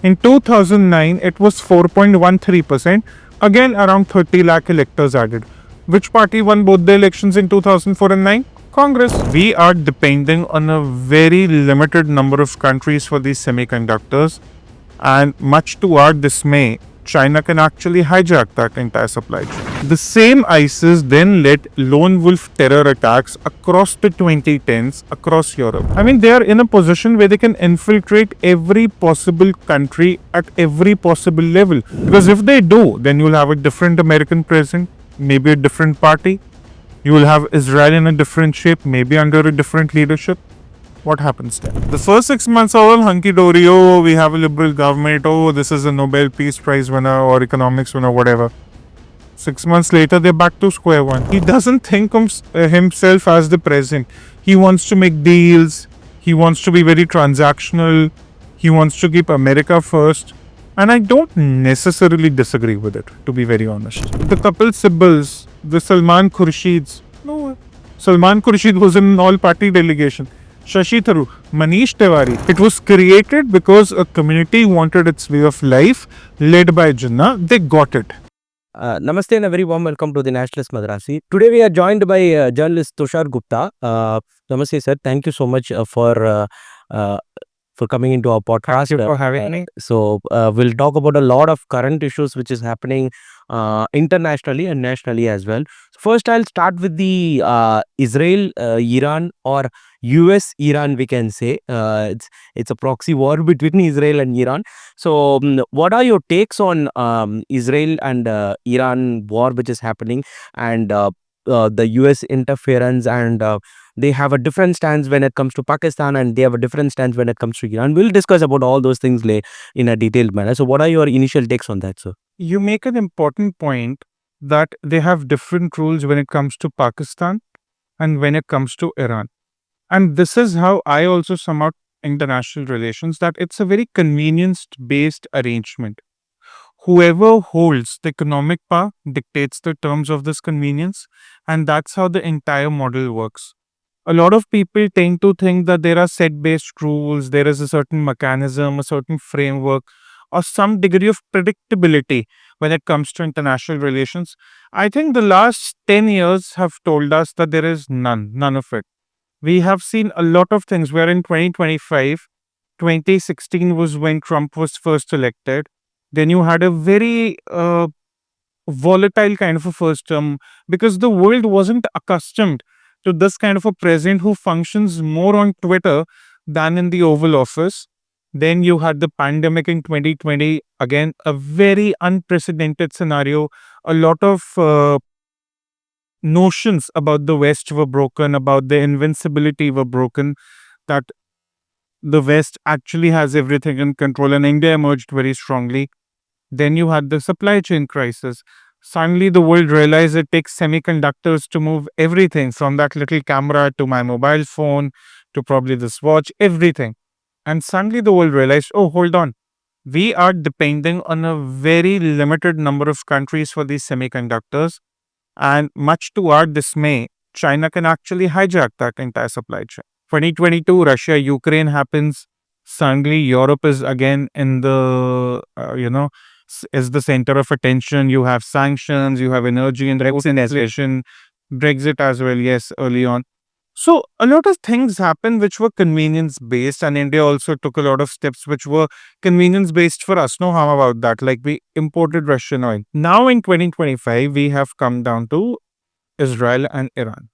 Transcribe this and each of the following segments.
In 2009, it was 4.13%. Again, around 30 lakh electors added. Which party won both the elections in 2004 and 9? Congress. We are depending on a very limited number of countries for these semiconductors, and much to our dismay, China can actually hijack that entire supply chain. The same ISIS then led lone wolf terror attacks across the 2010s across Europe. I mean, they are in a position where they can infiltrate every possible country at every possible level. Because if they do, then you'll have a different American president, maybe a different party. You will have Israel in a different shape, maybe under a different leadership. What happens then? The first 6 months are all hunky-dory. Oh, we have a liberal government. Oh, this is a Nobel Peace Prize winner or economics winner, whatever. 6 months later, they're back to square one. He doesn't think of himself as the president. He wants to make deals. He wants to be very transactional. He wants to keep America first. And I don't necessarily disagree with it, to be very honest. The couple Sibbals, the Salman Khurshid's. No, Salman Khurshid was in an all-party delegation. Shashi Tharoor, Manish Tiwari. It was created because a community wanted its way of life, led by Jinnah. They got it. Namaste and a very warm welcome to the Nationalist Madrasi. Today we are joined by journalist Tushar Gupta. Namaste sir, thank you so much for coming into our podcast. Thank you for having me. So we'll talk about a lot of current issues which is happening internationally and nationally as well. First, I'll start with the Israel-Iran or US-Iran, we can say. It's a proxy war between Israel and Iran. So what are your takes on Israel and Iran war which is happening, and the US interference, and they have a different stance when it comes to Pakistan, and they have a different stance when it comes to Iran. We'll discuss about all those things in a detailed manner. So what are your initial takes on that, sir? You make an important point that they have different rules when it comes to Pakistan and when it comes to Iran. And this is how I also sum up international relations, that it's a very convenience-based arrangement. Whoever holds the economic power dictates the terms of this convenience, and that's how the entire model works. A lot of people tend to think that there are set-based rules, there is a certain mechanism, a certain framework, or some degree of predictability when it comes to international relations. I think the last 10 years have told us that there is none of it. We have seen a lot of things where in 2025, 2016 was when Trump was first elected. Then you had a very volatile kind of a first term, because the world wasn't accustomed to this kind of a president who functions more on Twitter than in the Oval Office. Then you had the pandemic in 2020, again, a very unprecedented scenario. A lot of notions about the West were broken, about the invincibility were broken, that the West actually has everything in control, and India emerged very strongly. Then you had the supply chain crisis. Suddenly the world realized it takes semiconductors to move everything, from that little camera to my mobile phone to probably this watch, everything. And suddenly the world realized, oh, hold on. We are depending on a very limited number of countries for these semiconductors. And much to our dismay, China can actually hijack that entire supply chain. 2022, Russia-Ukraine happens. Suddenly Europe is again in the, is the center of attention. You have sanctions, you have energy and inflation, Brexit as well, yes, early on. So a lot of things happened which were convenience-based, and India also took a lot of steps which were convenience-based for us. No harm about that. Like, we imported Russian oil. Now in 2025, we have come down to Israel and Iran.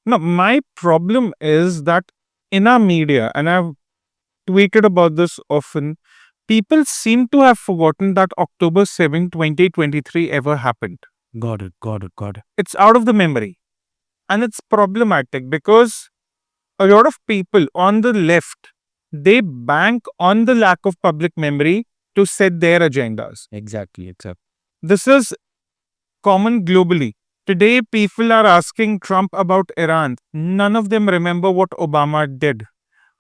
Now, my problem is that in our media, and I've tweeted about this often, people seem to have forgotten that October 7, 2023 ever happened. Got it. It's out of the memory. And it's problematic because a lot of people on the left, they bank on the lack of public memory to set their agendas. Exactly. This is common globally. Today, people are asking Trump about Iran. None of them remember what Obama did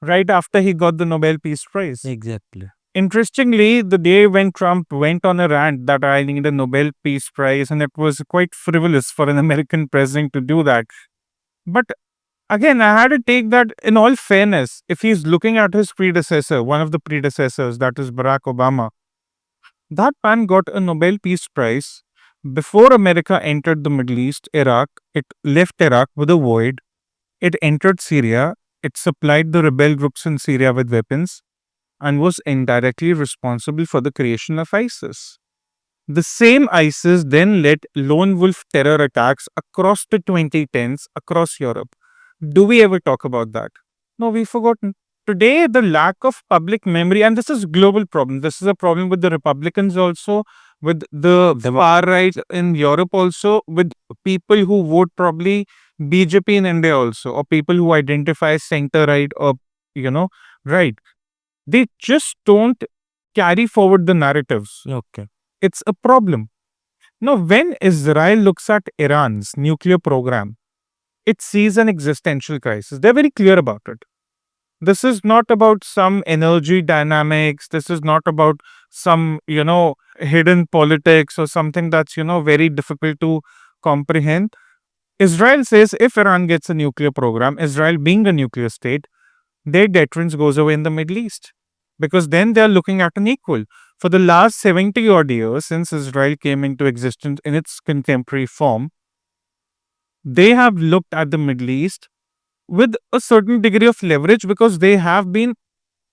right after he got the Nobel Peace Prize. Exactly. Interestingly, the day when Trump went on a rant that I need a Nobel Peace Prize, and it was quite frivolous for an American president to do that. But Again, I had to take that in all fairness. If he's looking at his predecessor, one of the predecessors, that is Barack Obama, that man got a Nobel Peace Prize before America entered the Middle East, Iraq. It left Iraq with a void. It entered Syria. It supplied the rebel groups in Syria with weapons and was indirectly responsible for the creation of ISIS. The same ISIS then led lone wolf terror attacks across the 2010s across Europe. Do we ever talk about that? No, we've forgotten. Today, the lack of public memory, and this is global problem. This is a problem with the Republicans also, with the far right in Europe also, with people who vote probably BJP in India also, or people who identify center right or right. They just don't carry forward the narratives. Okay. It's a problem. Now, when Israel looks at Iran's nuclear program, it sees an existential crisis. They're very clear about it. This is not about some energy dynamics. This is not about some, hidden politics or something that's, very difficult to comprehend. Israel says if Iran gets a nuclear program, Israel being a nuclear state, their deterrence goes away in the Middle East. Because then they are looking at an equal. For the last 70 odd years, since Israel came into existence in its contemporary form, they have looked at the Middle East with a certain degree of leverage because they have been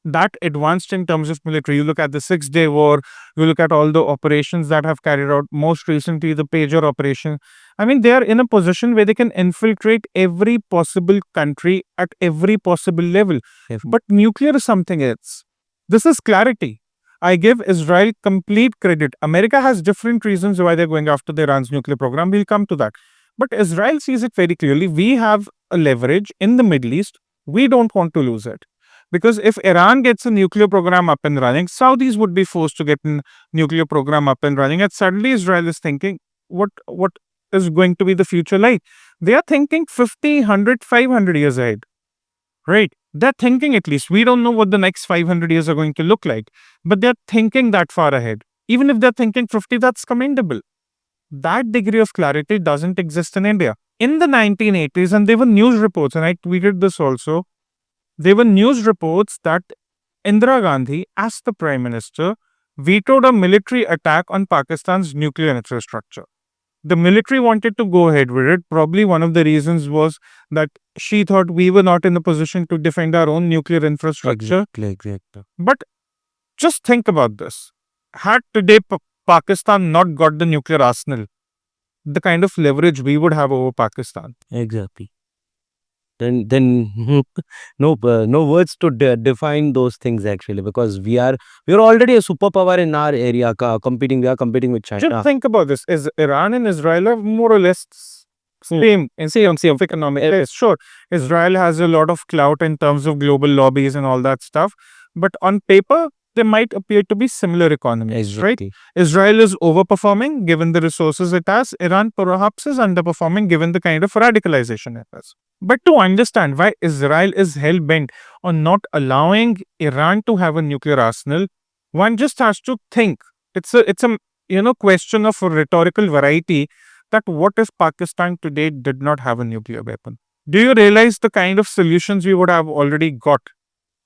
that advanced in terms of military. You look at the 6 Day War, you look at all the operations that have carried out, most recently the Pager operation. I mean, they are in a position where they can infiltrate every possible country at every possible level. Yes. But nuclear is something else. This is clarity. I give Israel complete credit. America has different reasons why they're going after the Iran's nuclear program. We'll come to that. But Israel sees it very clearly. We have a leverage in the Middle East. We don't want to lose it. Because if Iran gets a nuclear program up and running, Saudis would be forced to get a nuclear program up and running. And suddenly Israel is thinking, what is going to be the future like? They are thinking 50, 100, 500 years ahead. Right? They're thinking at least. We don't know what the next 500 years are going to look like. But they're thinking that far ahead. Even if they're thinking 50, that's commendable. That degree of clarity doesn't exist in India. In the 1980s, and there were news reports, and I tweeted this also, there were news reports that Indira Gandhi, as the Prime Minister, vetoed a military attack on Pakistan's nuclear infrastructure. The military wanted to go ahead with it. Probably one of the reasons was that she thought we were not in a position to defend our own nuclear infrastructure. Exactly. But just think about this. Had today Pakistan not got the nuclear arsenal, the kind of leverage we would have over Pakistan. Exactly. Then no words to define those things actually, because we are already a superpower in our area. We are competing with China. Just think about this: is Iran and Israel are more or less same in terms of economic. Yes, sure, Israel has a lot of clout in terms of global lobbies and all that stuff, but on paper they might appear to be similar economies, right? Exactly. Israel is overperforming given the resources it has. Iran perhaps is underperforming given the kind of radicalization it has. But to understand why Israel is hell-bent on not allowing Iran to have a nuclear arsenal, one just has to think. It's a question of a rhetorical variety that what if Pakistan today did not have a nuclear weapon? Do you realize the kind of solutions we would have already got,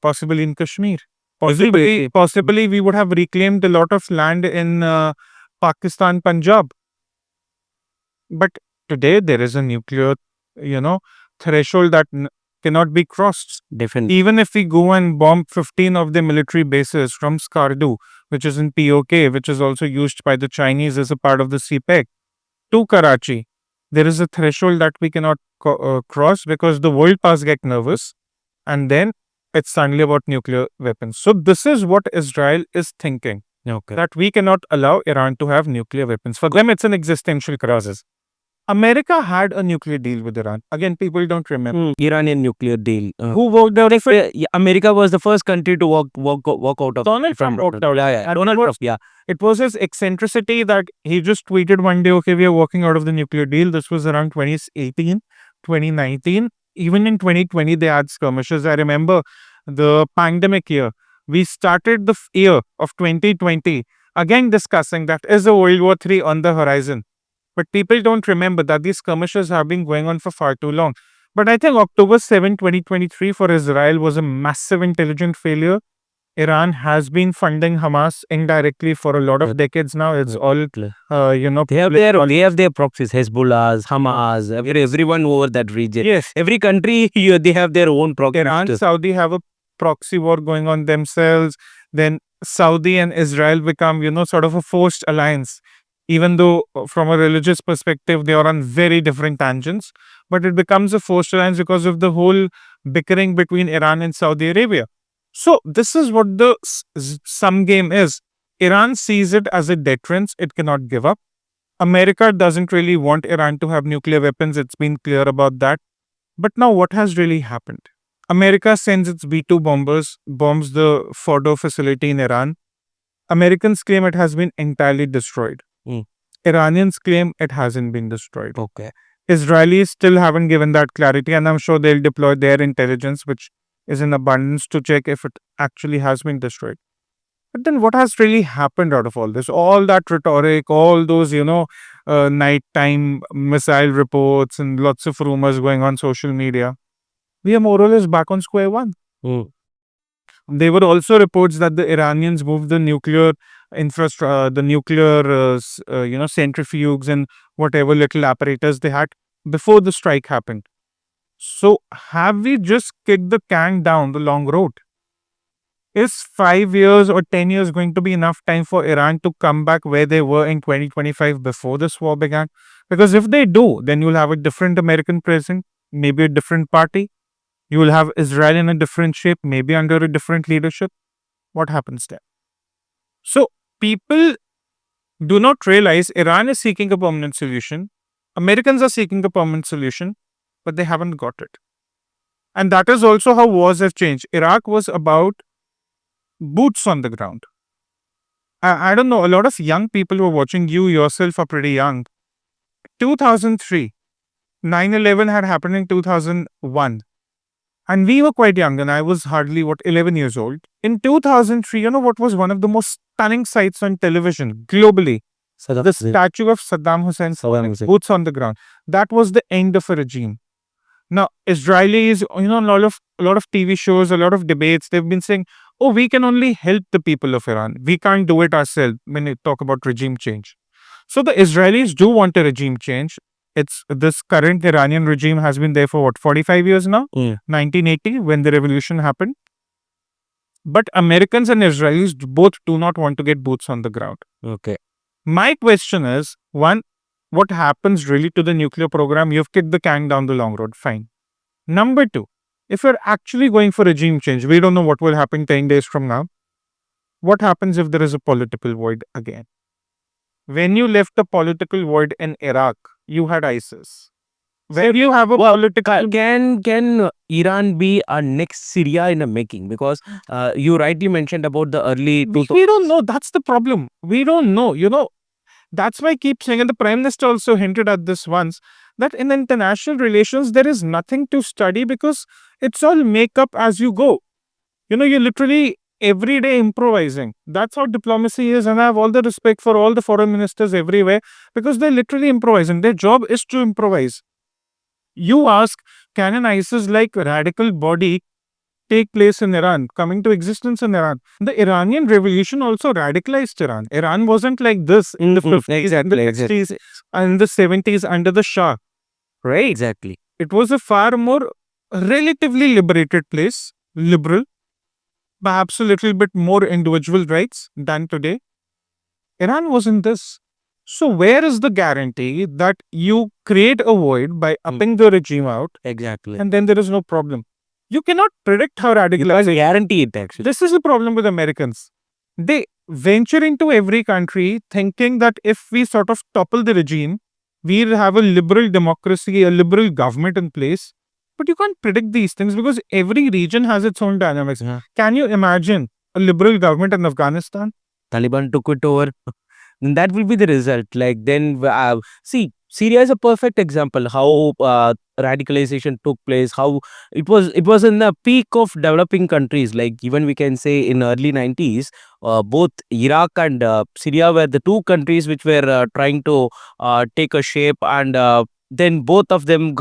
possibly in Kashmir? Possibly we would have reclaimed a lot of land in Pakistan, Punjab. But today there is a nuclear, threshold that cannot be crossed. Definitely. Even if we go and bomb 15 of the military bases from Skardu, which is in POK, which is also used by the Chinese as a part of the CPEC, to Karachi, there is a threshold that we cannot cross because the world powers get nervous and then it's suddenly about nuclear weapons. So this is what Israel is thinking, that we cannot allow Iran to have nuclear weapons. For them, it's an existential crisis. America had a nuclear deal with Iran. Again, people don't remember. Iranian nuclear deal. Who walked out of it? America was the first country to walk out of. Donald Trump walked out. Yeah. Donald Trump. Yeah. It was his eccentricity that he just tweeted one day, okay, we are walking out of the nuclear deal. This was around 2018, 2019. Even in 2020, they had skirmishes. I remember the pandemic year. We started the year of 2020 again discussing that is a World War III on the horizon. But people don't remember that these skirmishes have been going on for far too long. But I think October 7, 2023 for Israel was a massive intelligent failure. Iran has been funding Hamas indirectly for a lot of decades now. It's all, they have their proxies, Hezbollahs, Hamas, everyone over that region. Yes. Every country, they have their own proxies. Iran, Saudi have a proxy war going on themselves. Then Saudi and Israel become, sort of a forced alliance. Even though from a religious perspective, they are on very different tangents, but it becomes a forced alliance because of the whole bickering between Iran and Saudi Arabia. So this is what the sum game is. Iran sees it as a deterrence. It cannot give up. America doesn't really want Iran to have nuclear weapons. It's been clear about that. But now what has really happened? America sends its B-2 bombers, bombs the Fordo facility in Iran. Americans claim it has been entirely destroyed. Iranians claim it hasn't been destroyed. Okay. Israelis still haven't given that clarity, and I'm sure they'll deploy their intelligence, which is in abundance, to check if it actually has been destroyed. But then what has really happened out of all this? All that rhetoric, all those, nighttime missile reports and lots of rumors going on social media. We are more or less back on square one. There were also reports that the Iranians moved the nuclear infrastructure, the nuclear, centrifuges and whatever little apparatus they had before the strike happened. So have we just kicked the can down the long road? Is 5 years or 10 years going to be enough time for Iran to come back where they were in 2025 before this war began? Because if they do, then you'll have a different American president, maybe a different party. You will have Israel in a different shape, maybe under a different leadership. What happens there? So people do not realize Iran is seeking a permanent solution. Americans are seeking a permanent solution, but they haven't got it. And that is also how wars have changed. Iraq was about boots on the ground. I don't know, a lot of young people who are watching, you yourself are pretty young. 2003, 9/11 had happened in 2001. And we were quite young, and I was hardly, 11 years old. In 2003, what was one of the most stunning sights on television globally? The statue of Saddam Hussein, boots on the ground. That was the end of a regime. Now, Israelis, a lot of TV shows, a lot of debates, they've been saying, oh, we can only help the people of Iran. We can't do it ourselves when you talk about regime change. So the Israelis do want a regime change. This current Iranian regime has been there for 45 years now? 1980, when the revolution happened. But Americans and Israelis both do not want to get boots on the ground. Okay. My question is, one, what happens really to the nuclear program? You've kicked the can down the long road, fine. Number two, if you're actually going for regime change, we don't know what will happen 10 days from now. What happens if there is a political void again? When you left the political void in Iraq, you had ISIS. Where you have a political... Can Iran be a next Syria in the making? Because you rightly mentioned about the early... We don't know. That's the problem. We don't know. That's why I keep saying, and the Prime Minister also hinted at this once, that in international relations, there is nothing to study because it's all make up as you go. You're literally every day improvising. That's how diplomacy is, and I have all the respect for all the foreign ministers everywhere because they're literally improvising. Their job is to improvise. You ask, can an ISIS-like radical body take place in Iran, coming to existence in Iran? The Iranian revolution also radicalized Iran. Iran wasn't like this in the 50s, and the 60s, and the 70s under the Shah. Right? Exactly. It was a far more relatively liberated place, liberal, perhaps a little bit more individual rights than today. Iran wasn't this. So where is the guarantee that you create a void by upping the regime out? Exactly. And then there is no problem. You cannot predict how radical... I guarantee it, actually. This is the problem with Americans. They venture into every country thinking that if we sort of topple the regime, we'll have a liberal democracy, a liberal government in place. But you can't predict these things because every region has its own dynamics. Yeah. Can you imagine a liberal government in Afghanistan? Taliban took it over. And that will be the result. Like then, see, Syria is a perfect example how radicalization took place. How it was in the peak of developing countries. Like even we can say in early 90s, both Iraq and Syria were the two countries which were trying to take a shape and then both of them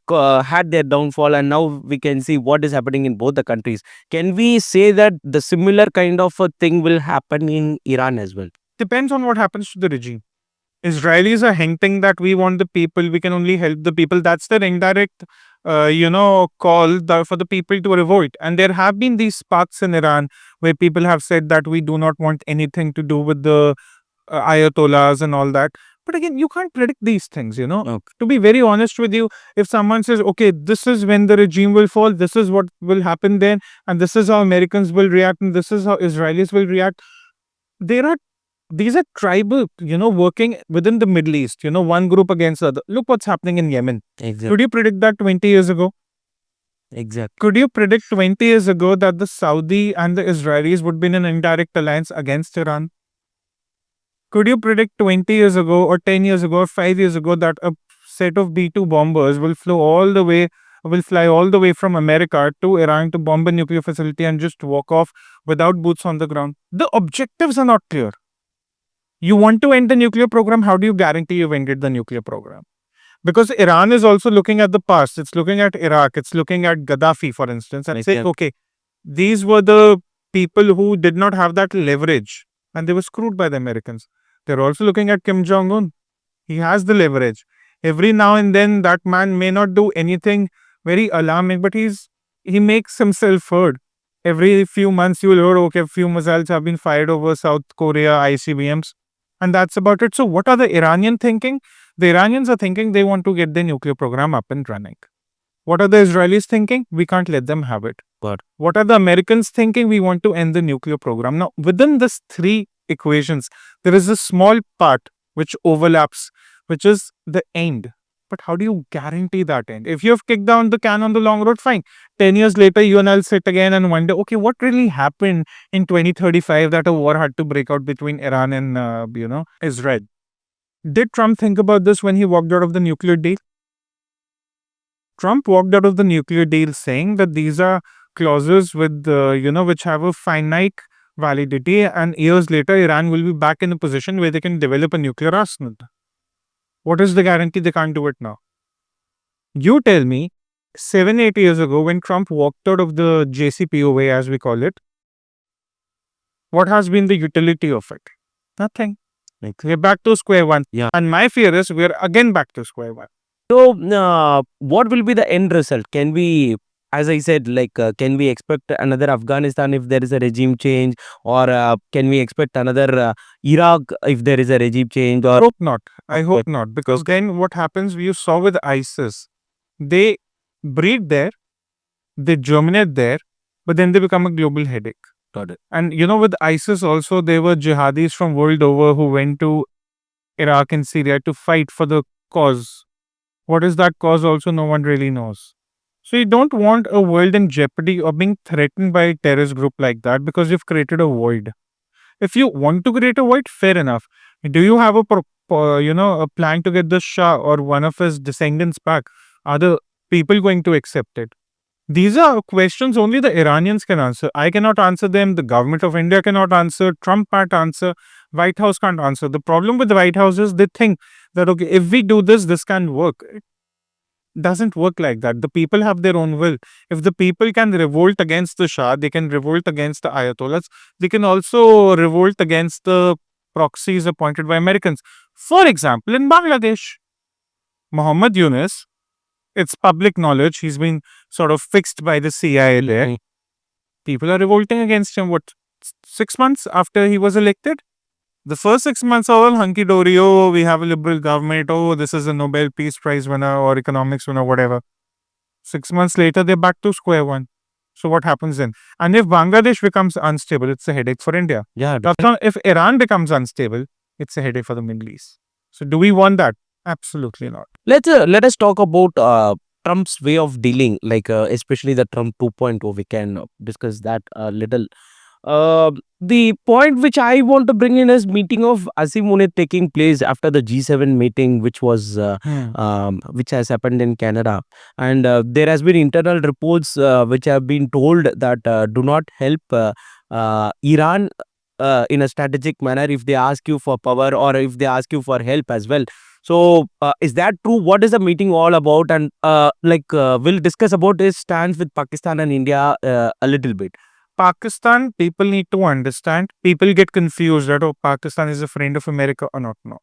had their downfall, and now we can see what is happening in both the countries. Can we say that the similar kind of a thing will happen in Iran as well? Depends on what happens to the regime. Israelis are hinting that we want the people, we can only help the people. That's their indirect, call for the people to revolt. And there have been these sparks in Iran where people have said that we do not want anything to do with the ayatollahs and all that. But again, you can't predict these things, you know. Okay. To be very honest with you, if someone says, okay, this is when the regime will fall, this is what will happen then, and this is how Americans will react, and this is how Israelis will react. There are these are tribal, working within the Middle East, one group against the other. Look what's happening in Yemen. Exactly. Could you predict that 20 years ago? Exactly. Could you predict 20 years ago that the Saudi and the Israelis would be in an indirect alliance against Iran? Could you predict 20 years ago or 10 years ago or 5 years ago that a set of B-2 bombers will fly all the way from America to Iran to bomb a nuclear facility and just walk off without boots on the ground? The objectives are not clear. You want to end the nuclear program, how do you guarantee you've ended the nuclear program? Because Iran is also looking at the past. It's looking at Iraq. It's looking at Gaddafi, for instance, and saying, okay, these were the people who did not have that leverage and they were screwed by the Americans. They're also looking at Kim Jong-un. He has the leverage. Every now and then, that man may not do anything very alarming, but he makes himself heard. Every few months, you will hear, okay, a few missiles have been fired over South Korea, ICBMs, and that's about it. So what are the Iranian thinking? The Iranians are thinking they want to get their nuclear program up and running. What are the Israelis thinking? We can't let them have it. But what are the Americans thinking? We want to end the nuclear program. Now, within these three equations, there is a small part which overlaps, which is the end. But how do you guarantee that end? If you have kicked down the can on the long road, fine. 10 years later, you and I'll sit again and wonder, okay, what really happened in 2035 that a war had to break out between Iran and, Israel? Did Trump think about this when he walked out of the nuclear deal? Trump walked out of the nuclear deal saying that these are clauses with, which have a finite validity, and years later, Iran will be back in a position where they can develop a nuclear arsenal. What is the guarantee they can't do it now? You tell me, 7-8 years ago, when Trump walked out of the JCPOA, as we call it, what has been the utility of it? Nothing. We're back to square one. Yeah. And my fear is we're again back to square one. So, what will be the end result? Can we, as I said, can we expect another Afghanistan if there is a regime change, or can we expect another Iraq if there is a regime change? Or I hope not. I hope not, because then what happens, you saw with ISIS, they breed there, they germinate there, but then they become a global headache. Got it. And with ISIS also, there were jihadis from world over who went to Iraq and Syria to fight for the cause. What is that cause also, no one really knows. So you don't want a world in jeopardy or being threatened by a terrorist group like that, because you've created a void. If you want to create a void, fair enough. Do you have a plan to get the Shah or one of his descendants back? Are the people going to accept it? These are questions only the Iranians can answer. I cannot answer them. The government of India cannot answer. Trump can't answer. White House can't answer. The problem with the White House is they think that, okay, if we do this, this can work. It doesn't work like that. The people have their own will. If the people can revolt against the Shah, they can revolt against the Ayatollahs. They can also revolt against the proxies appointed by Americans. For example, in Bangladesh, Muhammad Yunus, it's public knowledge, he's been sort of fixed by the CIA there. Mhm. People are revolting against him, 6 months after he was elected? The first 6 months are all hunky-dory. Oh, we have a liberal government. Oh, this is a Nobel Peace Prize winner or economics winner, whatever. 6 months later, they're back to square one. So what happens then? And if Bangladesh becomes unstable, it's a headache for India. Yeah. If Iran becomes unstable, it's a headache for the Middle East. So do we want that? Absolutely not. Let us talk about Trump's way of dealing, especially the Trump 2.0. We can discuss that a little. The point which I want to bring in is meeting of Asim Munir taking place after the G7 meeting, which was which has happened in Canada, and there has been internal reports which have been told that do not help Iran in a strategic manner if they ask you for power or if they ask you for help as well. So, is that true? What is the meeting all about? And we'll discuss about his stance with Pakistan and India a little bit. Pakistan, people need to understand. People get confused that, oh, Pakistan is a friend of America or not. No.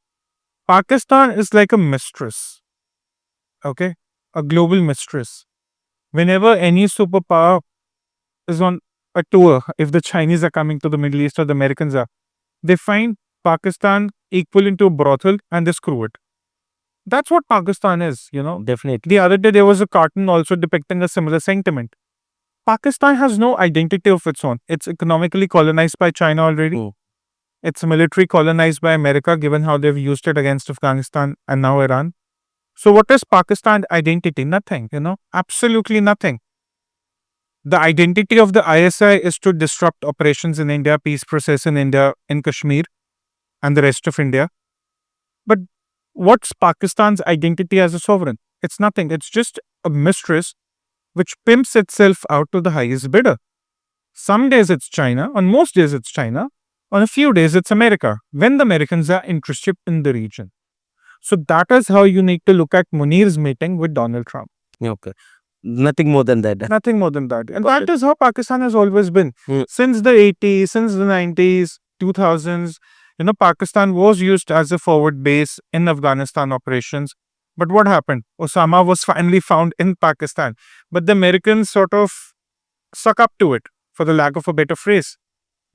Pakistan is like a mistress, okay? A global mistress. Whenever any superpower is on a tour, if the Chinese are coming to the Middle East or the Americans are, they find Pakistan equivalent to a brothel and they screw it. That's what Pakistan is, you know. Definitely. The other day, there was a cartoon also depicting a similar sentiment. Pakistan has no identity of its own. It's economically colonized by China already. Hmm. It's military colonized by America, given how they've used it against Afghanistan and now Iran. So, what is Pakistan identity? Nothing, you know, absolutely nothing. The identity of the ISI is to disrupt operations in India, peace process in India, in Kashmir, and the rest of India. But what's Pakistan's identity as a sovereign? It's nothing. It's just a mistress which pimps itself out to the highest bidder. Some days it's China, on most days it's China, on a few days it's America, when the Americans are interested in the region. So that is how you need to look at Munir's meeting with Donald Trump. Okay. Nothing more than that. Nothing more than that. And that is how Pakistan has always been. Hmm. Since the 80s, since the 90s, 2000s, you know, Pakistan was used as a forward base in Afghanistan operations. But what happened? Osama was finally found in Pakistan. But the Americans sort of suck up to it, for the lack of a better phrase.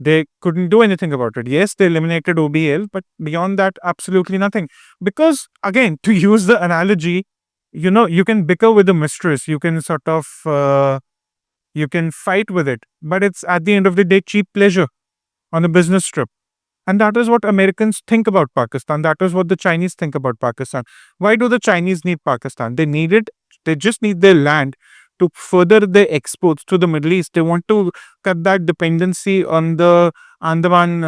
They couldn't do anything about it. Yes, they eliminated OBL, but beyond that, absolutely nothing. Because, again, to use the analogy, you know, you can bicker with a mistress, you can sort of, you can fight with it, but it's at the end of the day cheap pleasure on a business trip. And that is what Americans think about Pakistan. That is what the Chinese think about Pakistan. Why do the Chinese need Pakistan? They need it, they just need their land to further their exports to the Middle East. They want to cut that dependency on the Andaman,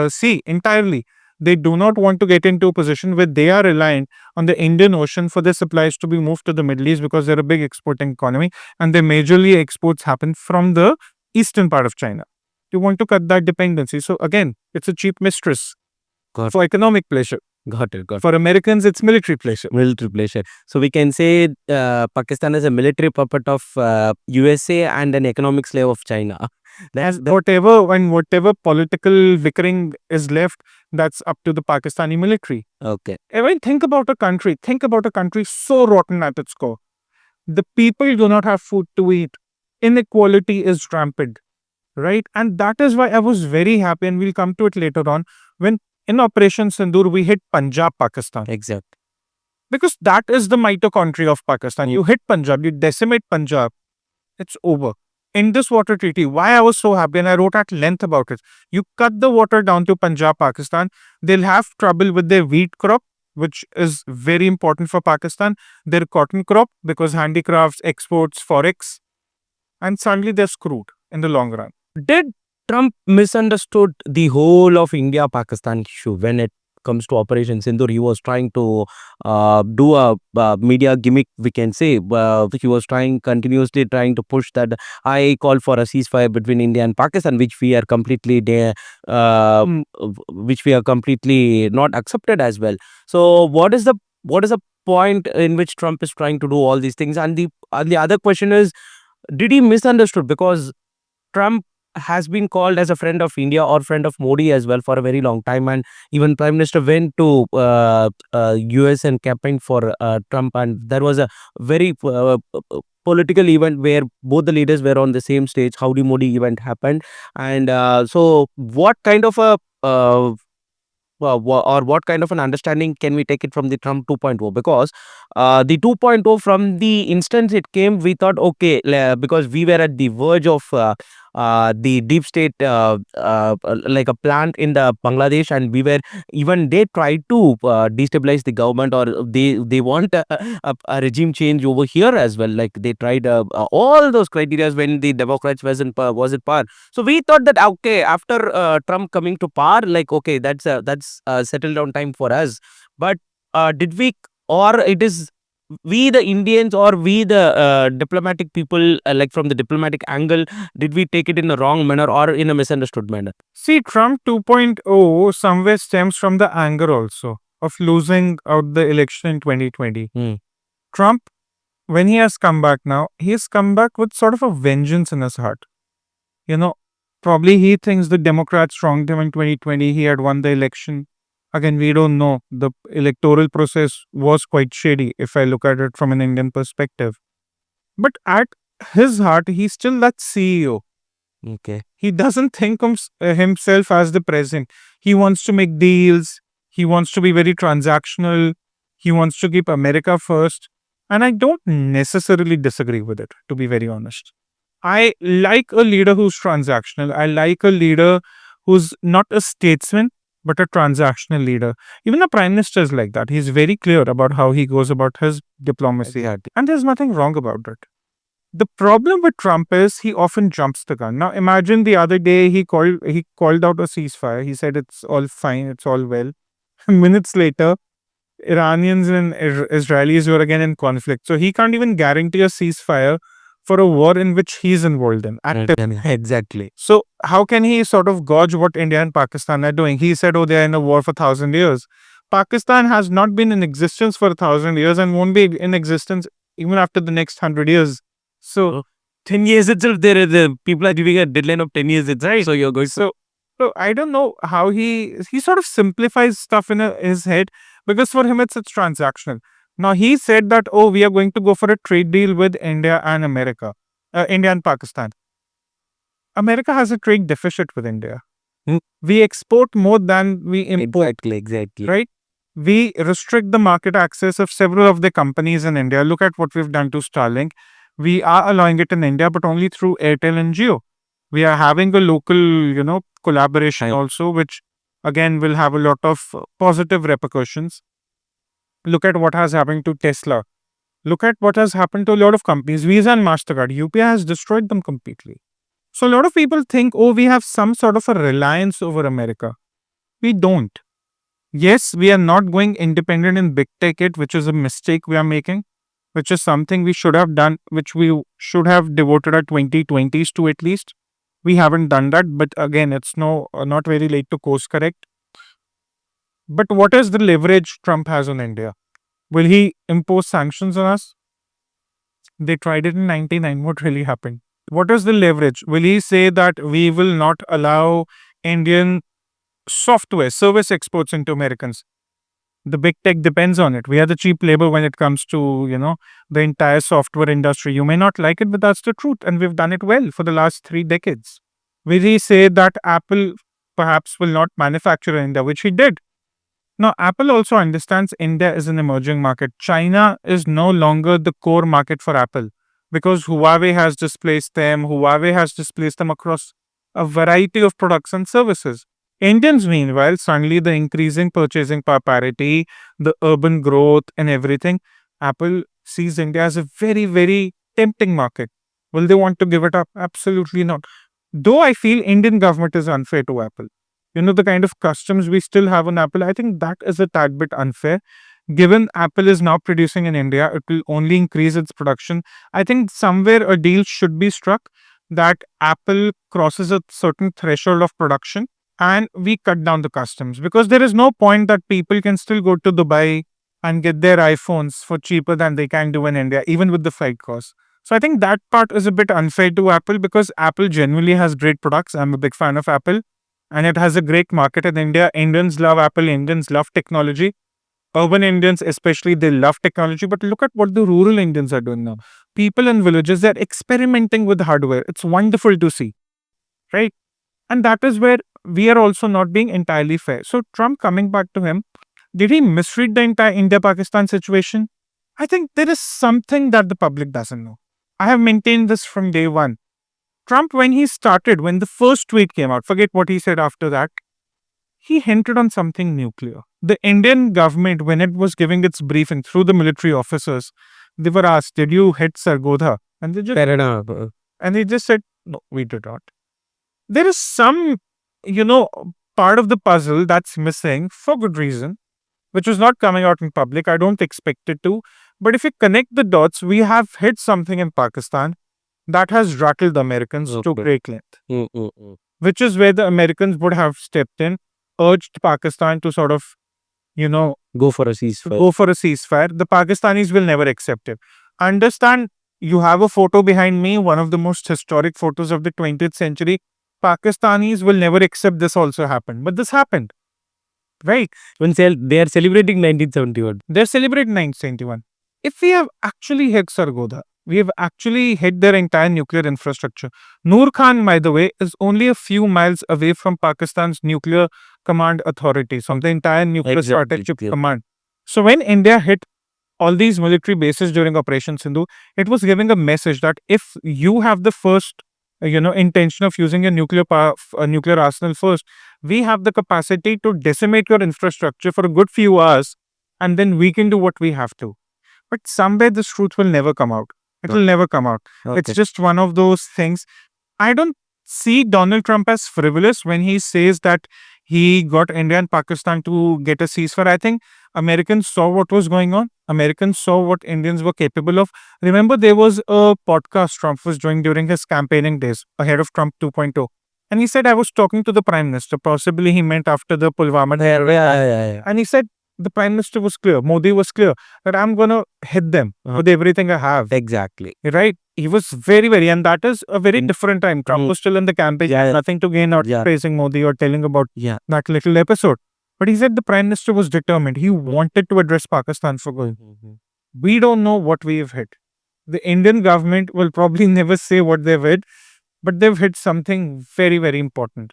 sea entirely. They do not want to get into a position where they are reliant on the Indian Ocean for their supplies to be moved to the Middle East because they're a big exporting economy and their majorly exports happen from the eastern part of China. They want to cut that dependency. So again, it's a cheap mistress Got for economic pleasure. Got it. Got it. For Americans, it's military pleasure. Military pleasure. So we can say Pakistan is a military puppet of USA and an economic slave of China. That's Whatever political bickering is left, that's up to the Pakistani military. okay. I mean, think about a country so rotten at its core. The people do not have food to eat. Inequality is rampant, right? And that is why I was very happy, and we'll come to it later on, when in Operation Sindoor, we hit Punjab, Pakistan. Exact. Because that is the mitochondria of Pakistan. You hit Punjab, you decimate Punjab, it's over. In this water treaty, why I was so happy, and I wrote at length about it, you cut the water down to Punjab, Pakistan, they'll have trouble with their wheat crop, which is very important for Pakistan, their cotton crop, because handicrafts, exports, forex, and suddenly they're screwed in the long run. Did Trump misunderstood the whole of India-Pakistan issue when it comes to Operation Sindoor? He was trying to do a media gimmick, we can say. He was continuously trying to push that I call for a ceasefire between India and Pakistan, which we are completely which we are completely not accepted as well. So what is the point in which Trump is trying to do all these things? And the other question is, did he misunderstood? Because Trump has been called as a friend of India or friend of Modi as well for a very long time, and even Prime Minister went to US and campaigned for Trump, and there was a very political event where both the leaders were on the same stage. Howdy Modi event happened, and so what kind of a what kind of an understanding can we take it from the Trump 2.0? Because the 2.0, from the instance it came, we thought, okay, because we were at the verge of the deep state, like a plant in the Bangladesh, and we were, even they tried to destabilize the government, or they want a regime change over here as well. Like they tried all those criteria when the Democrats was in power. So we thought that, okay, after Trump coming to power, like, okay, that's settled down time for us. But did we, or it is we the Indians, or we the diplomatic people, like from the diplomatic angle, did we take it in a wrong manner or in a misunderstood manner? See, Trump 2.0 somewhere stems from the anger also of losing out the election in 2020. Hmm. Trump, when he has come back now, he has come back with sort of a vengeance in his heart. You know, probably he thinks the Democrats wronged him in 2020. He had won the election. Again, we don't know. The electoral process was quite shady if I look at it from an Indian perspective. But at his heart, he's still that CEO. Okay. He doesn't think of himself as the president. He wants to make deals. He wants to be very transactional. He wants to keep America first. And I don't necessarily disagree with it, to be very honest. I like a leader who's transactional. I like a leader who's not a statesman, but a transactional leader. Even the prime minister is like that. He's very clear about how he goes about his diplomacy. Exactly. And there's nothing wrong about it. The problem with Trump is he often jumps the gun. Now imagine the other day he called out a ceasefire. He said it's all fine, it's all well. Minutes later, Iranians and Israelis were again in conflict. So he can't even guarantee a ceasefire for a war in which he's involved in. Exactly. So how can he sort of gauge what India and Pakistan are doing? He said, oh, they're in a war for 1,000 years. Pakistan has not been in existence for 1,000 years and won't be in existence even after the next 100 years. So Oh, 10 years itself, the people are giving a deadline of 10 years itself. So you're going so I don't know how he sort of simplifies stuff in his head, because for him it's transactional. Now he said that, oh, we are going to go for a trade deal with India and America, India and Pakistan. America has a trade deficit with India. Hmm. We export more than we import. Exactly. Right? We restrict the market access of several of the companies in India. Look at what we've done to Starlink. We are allowing it in India, but only through Airtel and Jio. We are having a local, collaboration also, which again will have a lot of positive repercussions. Look at what has happened to Tesla. Look at what has happened to a lot of companies. Visa and MasterCard. UPI has destroyed them completely. So a lot of people think, oh, we have some sort of a reliance over America. We don't. Yes, we are not going independent in big ticket, which is a mistake we are making, which is something we should have done, which we should have devoted our 2020s to at least. We haven't done that, but again, it's not very late to course correct. But what is the leverage Trump has on India? Will he impose sanctions on us? They tried it in 99. What really happened? What is the leverage? Will he say that we will not allow Indian software service exports into Americans? The big tech depends on it. We are the cheap labor when it comes to, the entire software industry. You may not like it, but that's the truth. And we've done it well for the last 3 decades. Will he say that Apple perhaps will not manufacture in India, which he did? Now, Apple also understands India is an emerging market. China is no longer the core market for Apple because Huawei has displaced them. Huawei has displaced them across a variety of products and services. Indians, meanwhile, suddenly the increasing purchasing power parity, the urban growth and everything, Apple sees India as a very, very tempting market. Will they want to give it up? Absolutely not. Though I feel Indian government is unfair to Apple. The kind of customs we still have on Apple, I think that is a tad bit unfair. Given Apple is now producing in India, it will only increase its production. I think somewhere a deal should be struck that Apple crosses a certain threshold of production and we cut down the customs, because there is no point that people can still go to Dubai and get their iPhones for cheaper than they can do in India, even with the flight costs. So I think that part is a bit unfair to Apple, because Apple genuinely has great products. I'm a big fan of Apple and it has a great market in India. Indians love Apple, Indians love technology. Urban Indians, especially, they love technology. But look at what the rural Indians are doing now. People in villages, they're experimenting with hardware. It's wonderful to see, right? And that is where we are also not being entirely fair. So Trump, coming back to him, did he misread the entire India-Pakistan situation? I think there is something that the public doesn't know. I have maintained this from day one. Trump, when he started, when the first tweet came out, forget what he said after that, he hinted on something nuclear. The Indian government, when it was giving its briefing through the military officers, they were asked, did you hit Sargodha? And Fair enough. they just said, no, we did not. There is some, part of the puzzle that's missing for good reason, which was not coming out in public. I don't expect it to. But if you connect the dots, we have hit something in Pakistan that has rattled the Americans to great length, which is where the Americans would have stepped in, urged Pakistan to sort of you know, Go for a ceasefire. go for a ceasefire, the Pakistanis will never accept it. Understand, you have a photo behind me, one of the most historic photos of the 20th century. Pakistanis will never accept this also happened. But this happened, right? When they are celebrating 1971. They're celebrating 1971. If we have actually hit Sargodha, we have actually hit their entire nuclear infrastructure. Noor Khan, by the way, is only a few miles away from Pakistan's nuclear command authority, from the entire nuclear Exactly. strategic Yep. command. So when India hit all these military bases during Operation Sindhu, it was giving a message that if you have the first, intention of using a nuclear arsenal first, we have the capacity to decimate your infrastructure for a good few hours, and then we can do what we have to. But somewhere this truth will never come out. It will never come out. It's Okay. just one of those things. I don't see Donald Trump as frivolous when he says that he got India and Pakistan to get a ceasefire. I think Americans saw what was going on. Americans saw what Indians were capable of. Remember, there was a podcast Trump was doing during his campaigning days ahead of Trump 2.0. And he said, I was talking to the prime minister. Possibly he meant after the Pulwama. Yeah. And he said, the prime minister was clear, Modi was clear that I'm going to hit them with everything I have. Exactly. Right? He was very, very, and that is a very different time. Trump was still in the campaign, Yeah. nothing to gain out Yeah. praising Modi or telling about Yeah. that little episode. But he said the prime minister was determined. He wanted to address Pakistan for good. We don't know what we've hit. The Indian government will probably never say what they've hit, but they've hit something very, very important.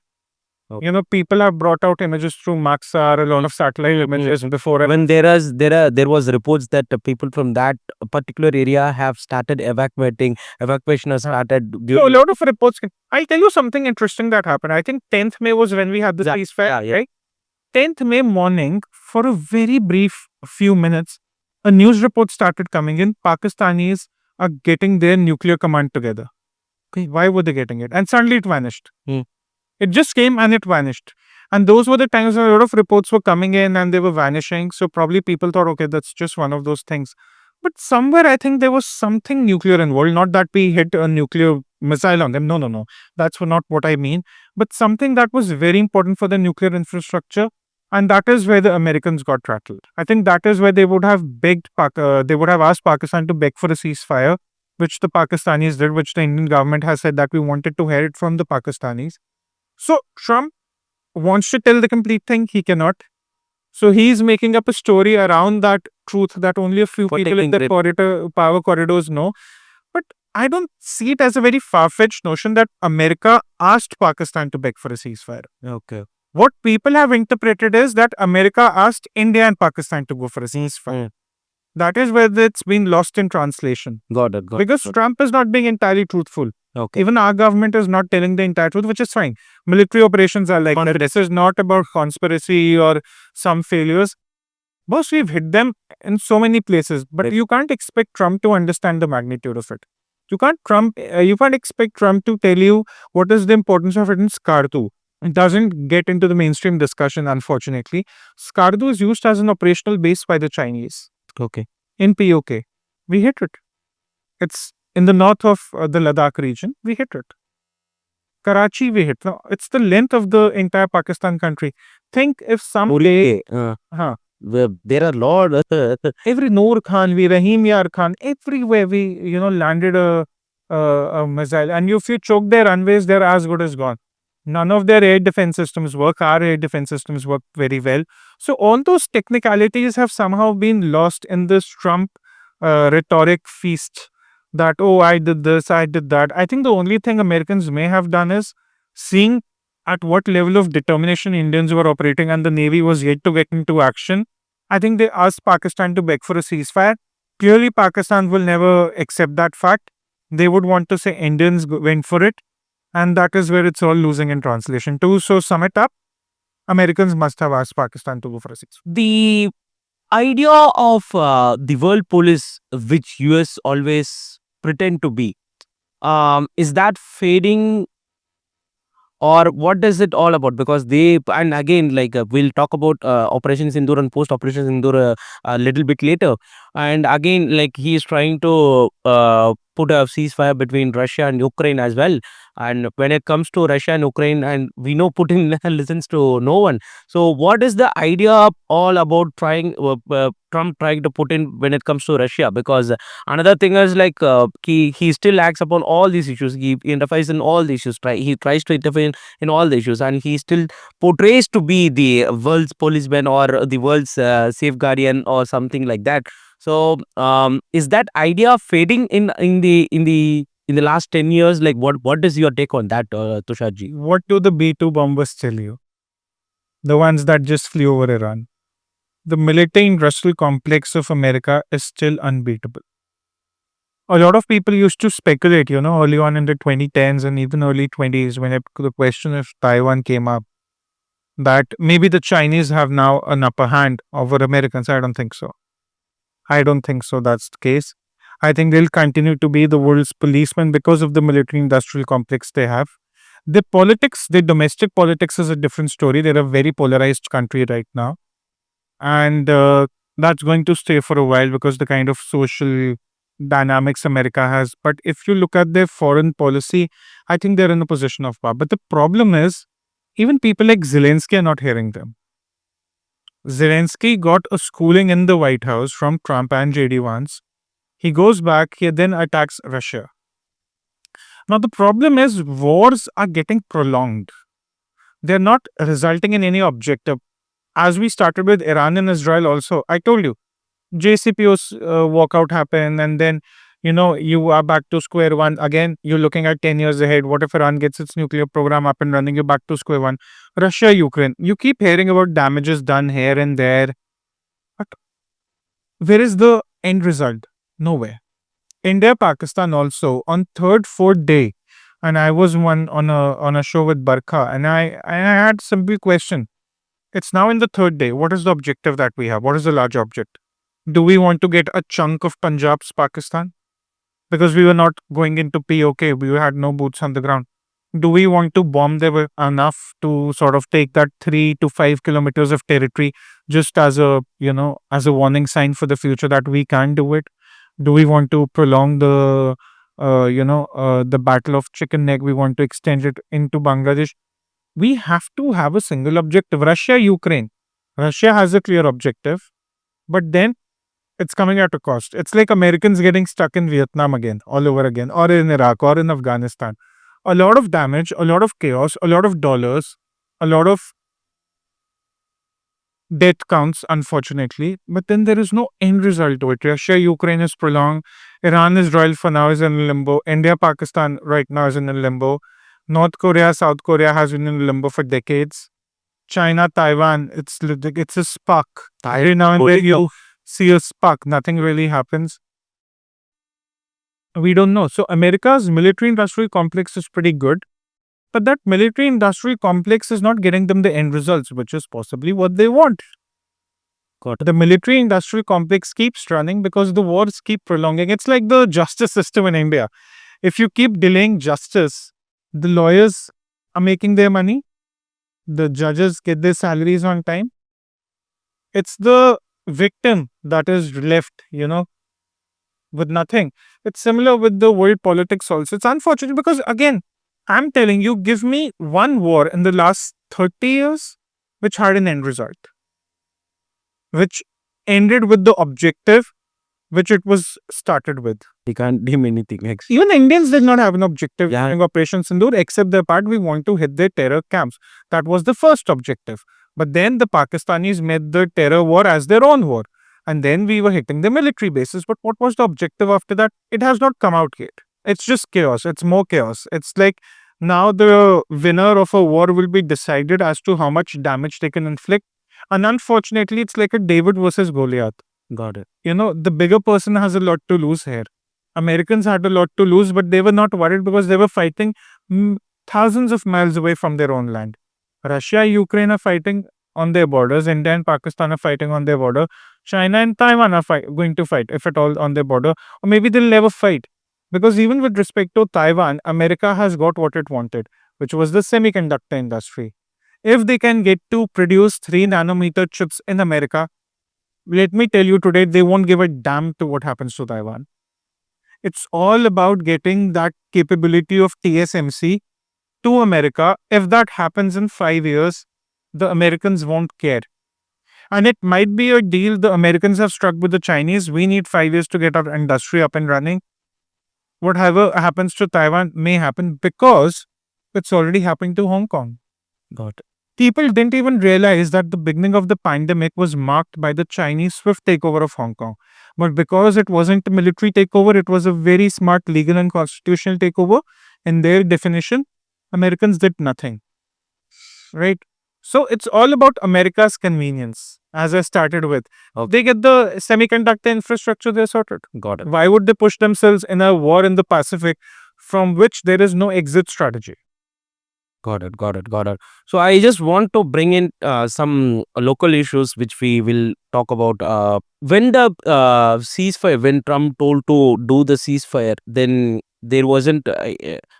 Okay. People have brought out images through Maxar, a lot of satellite images before. When there was reports that people from that particular area have started evacuating. Evacuation has started. So a lot of reports. I'll tell you something interesting that happened. I think 10th May was when we had the ceasefire, Yeah. right? 10th May morning, for a very brief few minutes, a news report started coming in. Pakistanis are getting their nuclear command together. Okay, why were they getting it? And suddenly it vanished. It just came and it vanished. And those were the times when a lot of reports were coming in and they were vanishing. So probably people thought, okay, that's just one of those things. But somewhere I think there was something nuclear involved. Not that we hit a nuclear missile on them. No. That's not what I mean. But something that was very important for the nuclear infrastructure. And that is where the Americans got rattled. I think that is where they would have they would have asked Pakistan to beg for a ceasefire, which the Pakistanis did, which the Indian government has said that we wanted to hear it from the Pakistanis. So Trump wants to tell the complete thing. He cannot. So he's making up a story around that truth that only a few people in the power corridors know. But I don't see it as a very far-fetched notion that America asked Pakistan to beg for a ceasefire. Okay. What people have interpreted is that America asked India and Pakistan to go for a ceasefire. That is where it's been lost in translation. Got it. Because Trump is not being entirely truthful. Okay. Even our government is not telling the entire truth, which is fine. Military operations are like that. This is not about conspiracy or some failures. Boss, we've hit them in so many places, but you can't expect Trump to understand the magnitude of it. You can't expect Trump to tell you what is the importance of it in Skardu. It doesn't get into the mainstream discussion, unfortunately. Skardu is used as an operational base by the Chinese. Okay. In POK. We hit it. It's in the north of the Ladakh region. We hit it. Karachi, we hit. No, it's the length of the entire Pakistan country. Think if some day, there are a lot. every Noor Khan, Rahim Yar Khan, everywhere we, landed a missile. And if you choke their runways, they're as good as gone. None of their air defense systems work. Our air defense systems work very well. So all those technicalities have somehow been lost in this Trump rhetoric feast that, oh, I did this, I did that. I think the only thing Americans may have done is seeing at what level of determination Indians were operating and the Navy was yet to get into action. I think they asked Pakistan to beg for a ceasefire. Clearly, Pakistan will never accept that fact. They would want to say Indians went for it. And that is where it's all losing in translation too. So sum it up, Americans must have asked Pakistan to go for a ceasefire. The idea of the world police, which US always pretend to be, is that fading, or what is it all about? Because and again, like we'll talk about Operation Sindoor and post Operation Sindoor a little bit later. And again, like he is trying to put a ceasefire between Russia and Ukraine as well. And when it comes to Russia and Ukraine, and we know Putin listens to no one. So, what is the idea all about Trump trying to put in when it comes to Russia? Because another thing is like he still acts upon all these issues. He interferes in all the issues. He tries to intervene in all the issues, and he still portrays to be the world's policeman or the world's safeguardian or something like that. So, is that idea fading in the last 10 years? Like, what is your take on that, Tusharji? What do the B-2 bombers tell you? The ones that just flew over Iran. The military industrial complex of America is still unbeatable. A lot of people used to speculate, early on in the 2010s and even early 20s when the question of Taiwan came up, that maybe the Chinese have now an upper hand over Americans. I don't think so. I don't think so. That's the case. I think they'll continue to be the world's policemen because of the military industrial complex they have. The domestic politics is a different story. They're a very polarized country right now. And that's going to stay for a while because the kind of social dynamics America has. But if you look at their foreign policy, I think they're in a position of power. But the problem is, even people like Zelensky are not hearing them. Zelensky got a schooling in the White House from Trump and JD Vance. He goes back, he then attacks Russia. Now, the problem is wars are getting prolonged. They're not resulting in any objective. As we started with Iran and Israel also, I told you, JCPO's walkout happened, and then, you are back to square one. Again, you're looking at 10 years ahead. What if Iran gets its nuclear program up and running? You're back to square one. Russia, Ukraine. You keep hearing about damages done here and there. But where is the end result? Nowhere. India, Pakistan also on third, fourth day, and I was one on a show with Barkha, and I had simple question. It's now in the third day. What is the objective that we have? What is the large object? Do we want to get a chunk of Punjab's Pakistan? Because we were not going into POK, we had no boots on the ground. Do we want to bomb them enough to sort of take that 3 to 5 kilometers of territory just as a warning sign for the future that we can do it? Do we want to prolong the battle of chicken neck? We want to extend it into Bangladesh. We have to have a single objective. Russia, Ukraine. Russia has a clear objective, but then it's coming at a cost. It's like Americans getting stuck in Vietnam again, all over again, or in Iraq, or in Afghanistan. A lot of damage, a lot of chaos, a lot of dollars, a lot of death counts, unfortunately, but then there is no end result to it. Russia, Ukraine is prolonged. Iran, Israel for now is in limbo. India, Pakistan right now is in limbo. North Korea, South Korea has been in limbo for decades. China, Taiwan, it's a spark. Every now and then you see a spark. Nothing really happens. We don't know. So America's military industrial complex is pretty good. But that military industrial complex is not getting them the end results, which is possibly what they want. The military industrial complex keeps running because the wars keep prolonging. It's like the justice system in India. If you keep delaying justice, the lawyers are making their money, the judges get their salaries on time. It's the victim that is left, with nothing. It's similar with the world politics also. It's unfortunate because, again, I'm telling you, give me one war in the last 30 years which had an end result, which ended with the objective which it was started with. He can't name anything. Even Indians did not have an objective Yeah. during Operation Sindoor, except the part we want to hit their terror camps. That was the first objective. But then the Pakistanis made the terror war as their own war. And then we were hitting the military bases. But what was the objective after that? It has not come out yet. It's just chaos. It's more chaos. It's like now the winner of a war will be decided as to how much damage they can inflict. And unfortunately, it's like a David versus Goliath. Got it. The bigger person has a lot to lose here. Americans had a lot to lose, but they were not worried because they were fighting thousands of miles away from their own land. Russia, Ukraine are fighting on their borders. India and Pakistan are fighting on their border. China and Taiwan are going to fight, if at all, on their border. Or maybe they'll never fight. Because even with respect to Taiwan, America has got what it wanted, which was the semiconductor industry. If they can get to produce 3 nanometer chips in America, let me tell you today, they won't give a damn to what happens to Taiwan. It's all about getting that capability of TSMC to America. If that happens in 5 years, the Americans won't care. And it might be a deal the Americans have struck with the Chinese. We need 5 years to get our industry up and running. Whatever happens to Taiwan may happen because it's already happened to Hong Kong. Got it. People didn't even realize that the beginning of the pandemic was marked by the Chinese swift takeover of Hong Kong. But because it wasn't a military takeover, it was a very smart legal and constitutional takeover. In their definition, Americans did nothing, right? So it's all about America's convenience, as I started with. Okay. They get the semiconductor infrastructure, they're sorted. Got it. Why would they push themselves in a war in the Pacific from which there is no exit strategy? Got it. Got it. Got it. So I just want to bring in some local issues which we will talk about. When the ceasefire, when Trump told to do the ceasefire, then there wasn't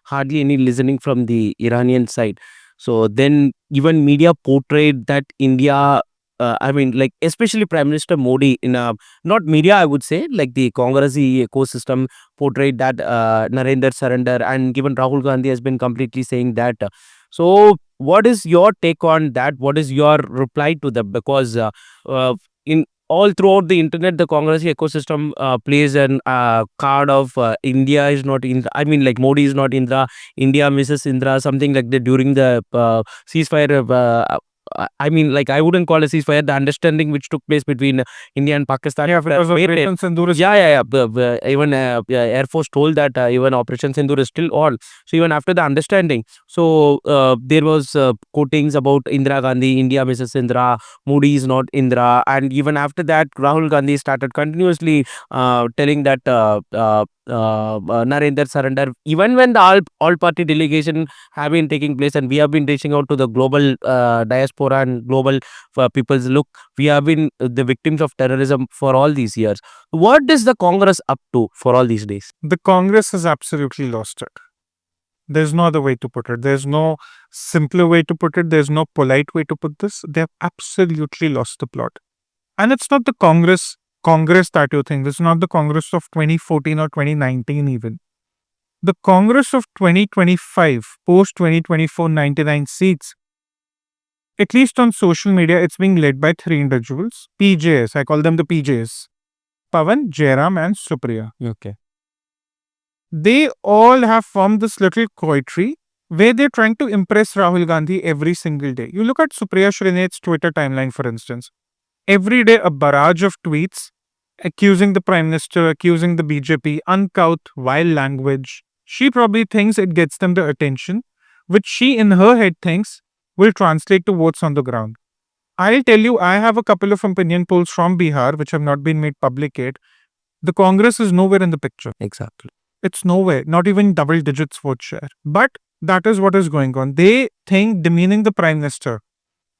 hardly any listening from the Iranian side. So then even media portrayed that India. I mean, like especially Prime Minister Modi in not media, I would say, like the Congressy ecosystem portrayed that Narendra surrender, and given Rahul Gandhi has been completely saying that. So, what is your take on that? What is your reply to that? Because in all throughout the internet, the Congress ecosystem plays an card of India is not in. I mean, like Modi is not Indra, India misses Indra, something like that during the ceasefire. I mean, like I wouldn't call a ceasefire. The understanding which took place between India and Pakistan. Yeah, because Operation Sindoor is. Yeah, yeah, yeah. Even Air Force told that even Operation Sindoor is still on. So even after the understanding, so there was quotings about Indira Gandhi, India Mrs. Indira, Modi is not Indira, and even after that, Rahul Gandhi started continuously telling that Narendra surrender. Even when the all party delegation have been taking place, and we have been reaching out to the global diaspora and global people's look, we have been the victims of terrorism for all these years. What is the Congress up to for all these days? The Congress has absolutely lost it. There's no other way to put it. There's no simpler way to put it. There's no polite way to put this. They have absolutely lost the plot. And it's not the Congress that you think. It's not the Congress of 2014 or 2019 even. The Congress of 2025, post 2024, 99 seats. At least on social media, it's being led by three individuals. PJs, I call them the PJs. Pawan, Jairam and Supriya. Okay. They all have formed this little coterie where they're trying to impress Rahul Gandhi every single day. You look at Supriya Shrinet's Twitter timeline, for instance. Every day, a barrage of tweets accusing the Prime Minister, accusing the BJP, uncouth, vile language. She probably thinks it gets them the attention, which she in her head thinks will translate to votes on the ground. I'll tell you, I have a couple of opinion polls from Bihar, which have not been made public yet. The Congress is nowhere in the picture. Exactly. It's nowhere, not even double digits vote share. But that is what is going on. They think demeaning the Prime Minister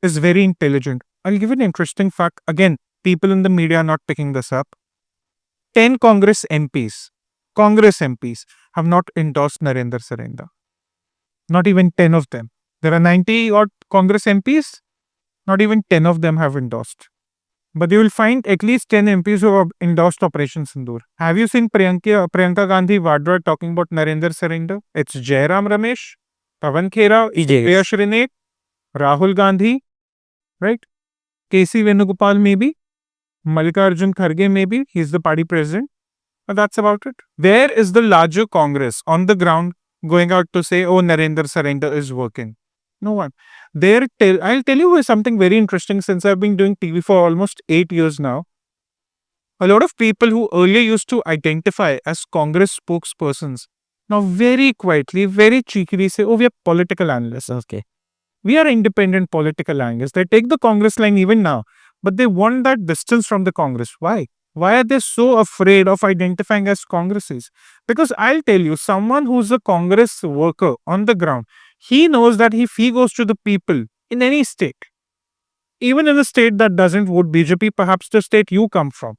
is very intelligent. I'll give an interesting fact. Again, people in the media are not picking this up. 10 Congress MPs have not endorsed Narendra Surrender. Not even 10 of them. There are 90 odd Congress MPs. Not even 10 of them have endorsed. But you will find at least 10 MPs who have endorsed Operation Sindoor. Have you seen Priyanka Gandhi Vadra talking about Narendra Surrender? It's Jairam Ramesh, Pawan Khera, Priya Shrinet, Rahul Gandhi, right? KC Venugopal maybe, Mallikarjun Kharge maybe, he's the party president. But that's about it. Where is the larger Congress on the ground going out to say, oh, Narendra Surrender is working? No one. I'll tell you something very interesting since I've been doing TV for almost 8 years now. A lot of people who earlier used to identify as Congress spokespersons now very quietly, very cheekily say, oh, we are political analysts. Okay. We are independent political analysts. They take the Congress line even now, but they want that distance from the Congress. Why? Why are they so afraid of identifying as Congresses? Because I'll tell you, someone who's a Congress worker on the ground, he knows that if he goes to the people in any state, even in a state that doesn't vote BJP, perhaps the state you come from,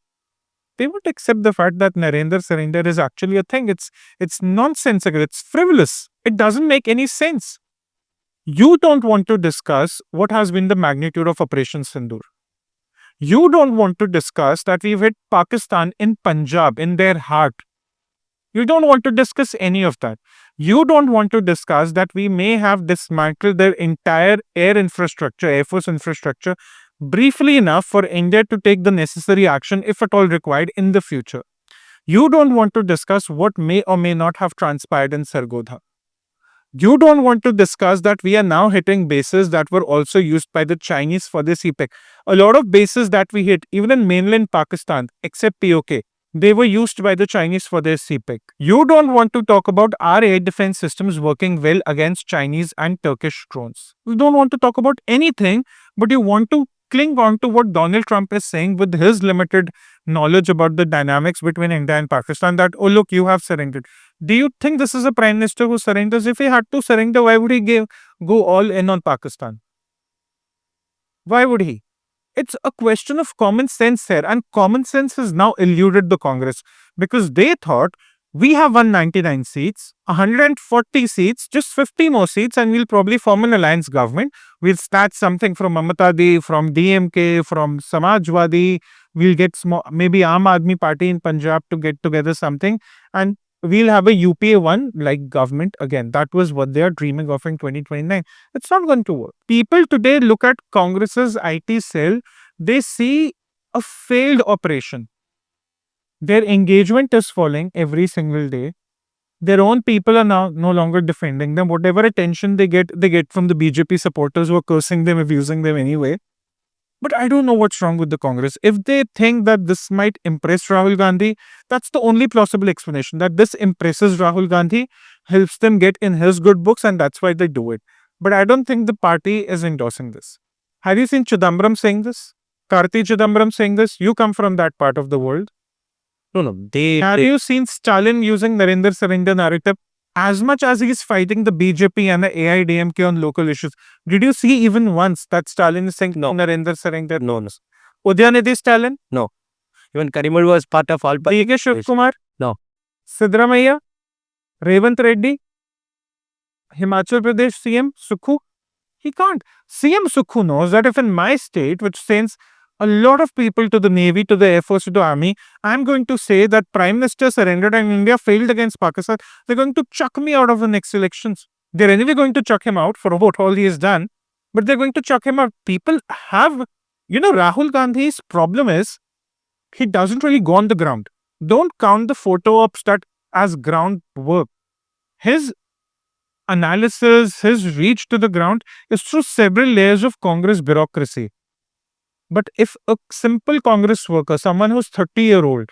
they won't accept the fact that Narendra Surrender is actually a thing. It's nonsensical. It's frivolous. It doesn't make any sense. You don't want to discuss what has been the magnitude of Operation Sindoor. You don't want to discuss that we've hit Pakistan in Punjab, in their heart. You don't want to discuss any of that. You don't want to discuss that we may have dismantled their entire air infrastructure, Air Force infrastructure, briefly enough for India to take the necessary action, if at all required, in the future. You don't want to discuss what may or may not have transpired in Sargodha. You don't want to discuss that we are now hitting bases that were also used by the Chinese for this epoch. A lot of bases that we hit, even in mainland Pakistan, except POK, they were used by the Chinese for their CPEC. You don't want to talk about our air defense systems working well against Chinese and Turkish drones. You don't want to talk about anything, but you want to cling on to what Donald Trump is saying with his limited knowledge about the dynamics between India and Pakistan, that, oh, look, you have surrendered. Do you think this is a prime minister who surrenders? If he had to surrender, why would he go all in on Pakistan? Why would he? It's a question of common sense here, and common sense has now eluded the Congress because they thought we have 199 seats, 140 seats, just 50 more seats, and we'll probably form an alliance government. We'll start something from Mamata Di, from DMK, from Samajwadi. We'll get maybe Aam Aadmi Party in Punjab to get together something, and we'll have a UPA one like government again. That was what they are dreaming of in 2029. It's not going to work. People today look at Congress's IT cell, they see a failed operation. Their engagement is falling every single day. Their own people are now no longer defending them. Whatever attention they get from the BJP supporters who are cursing them, abusing them anyway. But I don't know what's wrong with the Congress. If they think that this might impress Rahul Gandhi, that's the only plausible explanation, that this impresses Rahul Gandhi, helps them get in his good books, and that's why they do it. But I don't think the party is endorsing this. Have you seen Chidambaram saying this? Karti Chidambaram saying this? You come from that part of the world. No. Have you seen Stalin using Narendra surrender narrative? As much as he's fighting the BJP and the AIDMK on local issues, did you see even once that Stalin is saying Narendra surrender? No. Udyanidhi Stalin? No. Even Karimul was part of all. D.K. Shiv Kumar? No. Siddaramaiah? Revant Reddy? Himachal Pradesh CM Sukhu? He can't. CM Sukhu knows that if in my state, which sends a lot of people to the Navy, to the Air Force, to the Army, I'm going to say that Prime Minister surrendered and India failed against Pakistan, they're going to chuck me out of the next elections. They're anyway going to chuck him out for what all he has done, but they're going to chuck him out. People have, Rahul Gandhi's problem is he doesn't really go on the ground. Don't count the photo ops that as ground work. His analysis, his reach to the ground is through several layers of Congress bureaucracy. But if a simple Congress worker, someone who's 30-year-old,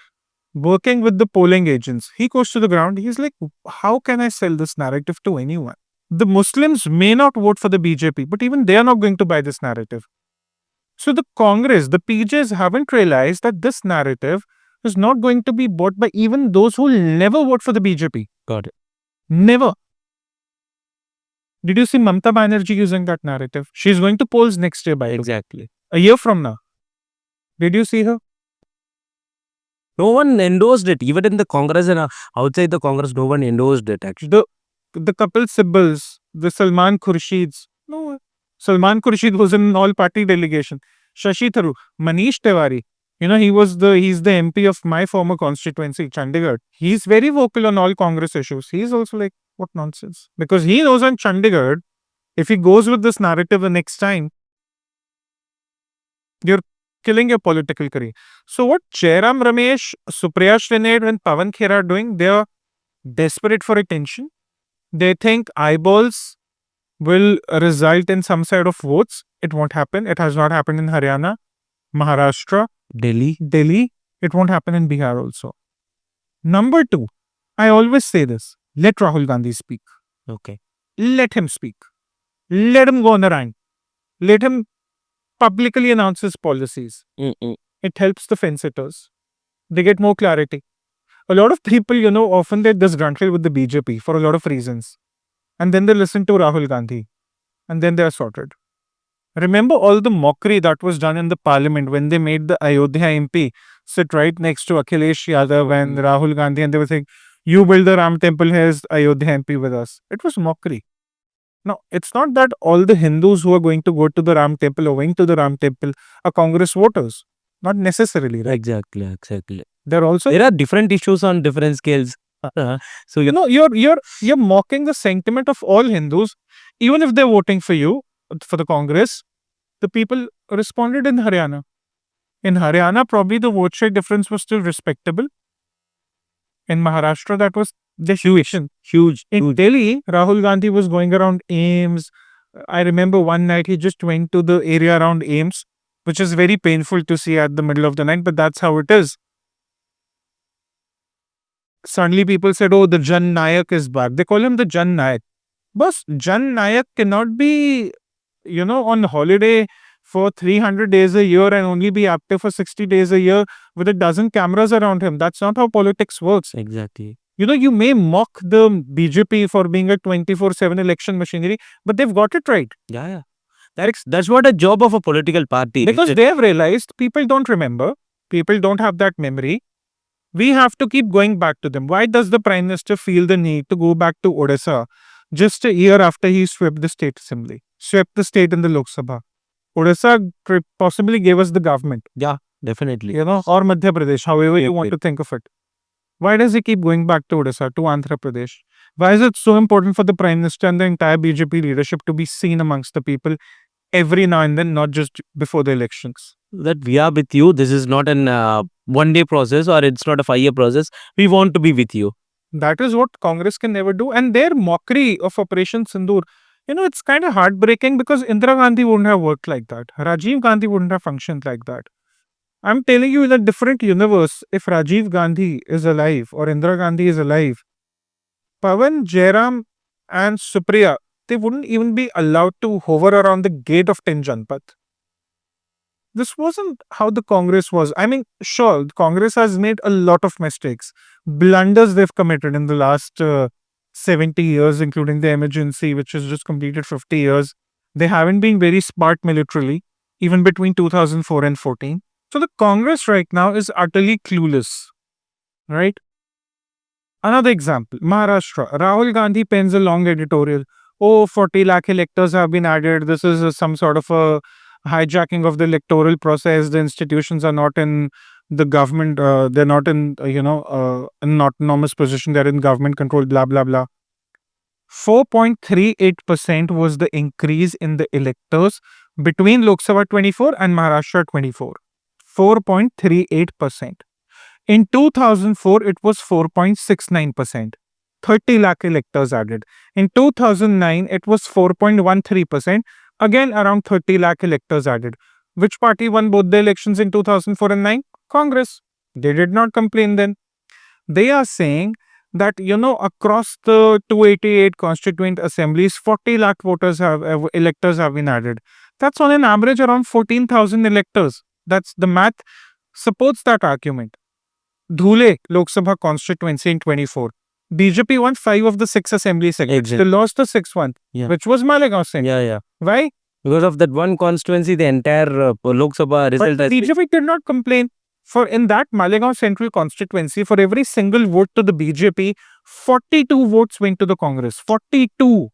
working with the polling agents, he goes to the ground, he's like, how can I sell this narrative to anyone? The Muslims may not vote for the BJP, but even they are not going to buy this narrative. So the Congress, the PJs haven't realized that this narrative is not going to be bought by even those who will never vote for the BJP. Got it. Never. Did you see Mamata Banerjee using that narrative? She's going to polls next year, by Exactly. a year from now. Did you see her? No one endorsed it. Even in the Congress and outside the Congress, no one endorsed it actually. The couple Sibbals, the Salman Khurshid's. No, Salman Khurshid was in an all-party delegation. Shashi Tharoor, Manish Tiwari. He's the MP of my former constituency, Chandigarh. He's very vocal on all Congress issues. He's also like, what nonsense? Because he knows on Chandigarh, if he goes with this narrative the next time, you're killing your political career. So what Jairam Ramesh, Supriya Shrinade and Pawan Khera are doing, they are desperate for attention. They think eyeballs will result in some sort of votes. It won't happen. It has not happened in Haryana, Maharashtra, Delhi. It won't happen in Bihar also. Number two, I always say this, let Rahul Gandhi speak. Okay. Let him speak. Let him go on the rant. Let him publicly announce his policies. It helps the fence sitters. They get more clarity. A lot of people, often they're disgruntled with the BJP for a lot of reasons. And then they listen to Rahul Gandhi. And then they're sorted. Remember all the mockery that was done in the parliament when they made the Ayodhya MP sit right next to Akhilesh Yadav and Rahul Gandhi, and they were saying, you build the Ram temple, here's Ayodhya MP with us. It was mockery. Now, it's not that all the Hindus who are going to go to the Ram temple or going to the Ram temple are Congress voters. Not necessarily, right? Exactly. There are different issues on different scales. So You know, you're mocking the sentiment of all Hindus, even if they're voting for you for the Congress. The people responded in Haryana. In Haryana, probably the vote share difference was still respectable. In Maharashtra, that was the situation. huge, In huge. Delhi, Rahul Gandhi was going around Ames. I remember one night he just went to the area around Ames, which is very painful to see at the middle of the night, but that's how it is. Suddenly people said, oh, the Jan Nayak is back. They call him the Jan Nayak. But Jan Nayak cannot be, on holiday for 300 days a year and only be active for 60 days a year with a dozen cameras around him. That's not how politics works. Exactly. You may mock the BJP for being a 24/7 election machinery, but they've got it right. Yeah, yeah. That's what a job of a political party. Because they have realized people don't remember, people don't have that memory. We have to keep going back to them. Why does the Prime Minister feel the need to go back to Odisha just a year after he swept the state assembly, swept the state in the Lok Sabha? Odisha possibly gave us the government, Yeah, definitely. or Madhya Pradesh, however you Yep, want yep. to think of it. Why does he keep going back to Odisha, to Andhra Pradesh? Why is it so important for the Prime Minister and the entire BJP leadership to be seen amongst the people every now and then, not just before the elections? That we are with you. This is not an one day process or it's not a 5 year process. We want to be with you. That is what Congress can never do. And their mockery of Operation Sindoor, it's kind of heartbreaking because Indira Gandhi wouldn't have worked like that. Rajiv Gandhi wouldn't have functioned like that. I'm telling you, in a different universe, if Rajiv Gandhi is alive or Indira Gandhi is alive, Pawan, Jairam, and Supriya, they wouldn't even be allowed to hover around the gate of 10 Janpat. This wasn't how the Congress was. I mean, sure, the Congress has made a lot of mistakes, blunders they've committed in the last 70 years, including the emergency, which has just completed 50 years. They haven't been very smart militarily, even between 2004 and 14. So the Congress right now is utterly clueless, right? Another example, Maharashtra. Rahul Gandhi pens a long editorial. Oh, 40 lakh electors have been added. This is some sort of a hijacking of the electoral process. The institutions are not in the government. They're not in, an autonomous position. They're in government control, blah, blah, blah. 4.38% was the increase in the electors between Lok Sabha 24 and Maharashtra 24. 4.38%. In 2004, it was 4.69%. 30 lakh electors added. In 2009, it was 4.13%. Again, around 30 lakh electors added. Which party won both the elections in 2004 and 9? Congress. They did not complain then. They are saying that, across the 288 constituent assemblies, 40 lakh electors have been added. That's on an average around 14,000 electors. That's the math supports that argument. Dhule Lok Sabha constituency in 24. BJP won 5 of the 6 assembly segments. Exactly. They lost the 6th one, Yeah. which was Malegaon Singh. Yeah, yeah. Why? Because of that one constituency, the entire Lok Sabha result But has been- BJP did not complain. For in that Malegaon Central constituency, for every single vote to the BJP, 42 votes went to the Congress. 42.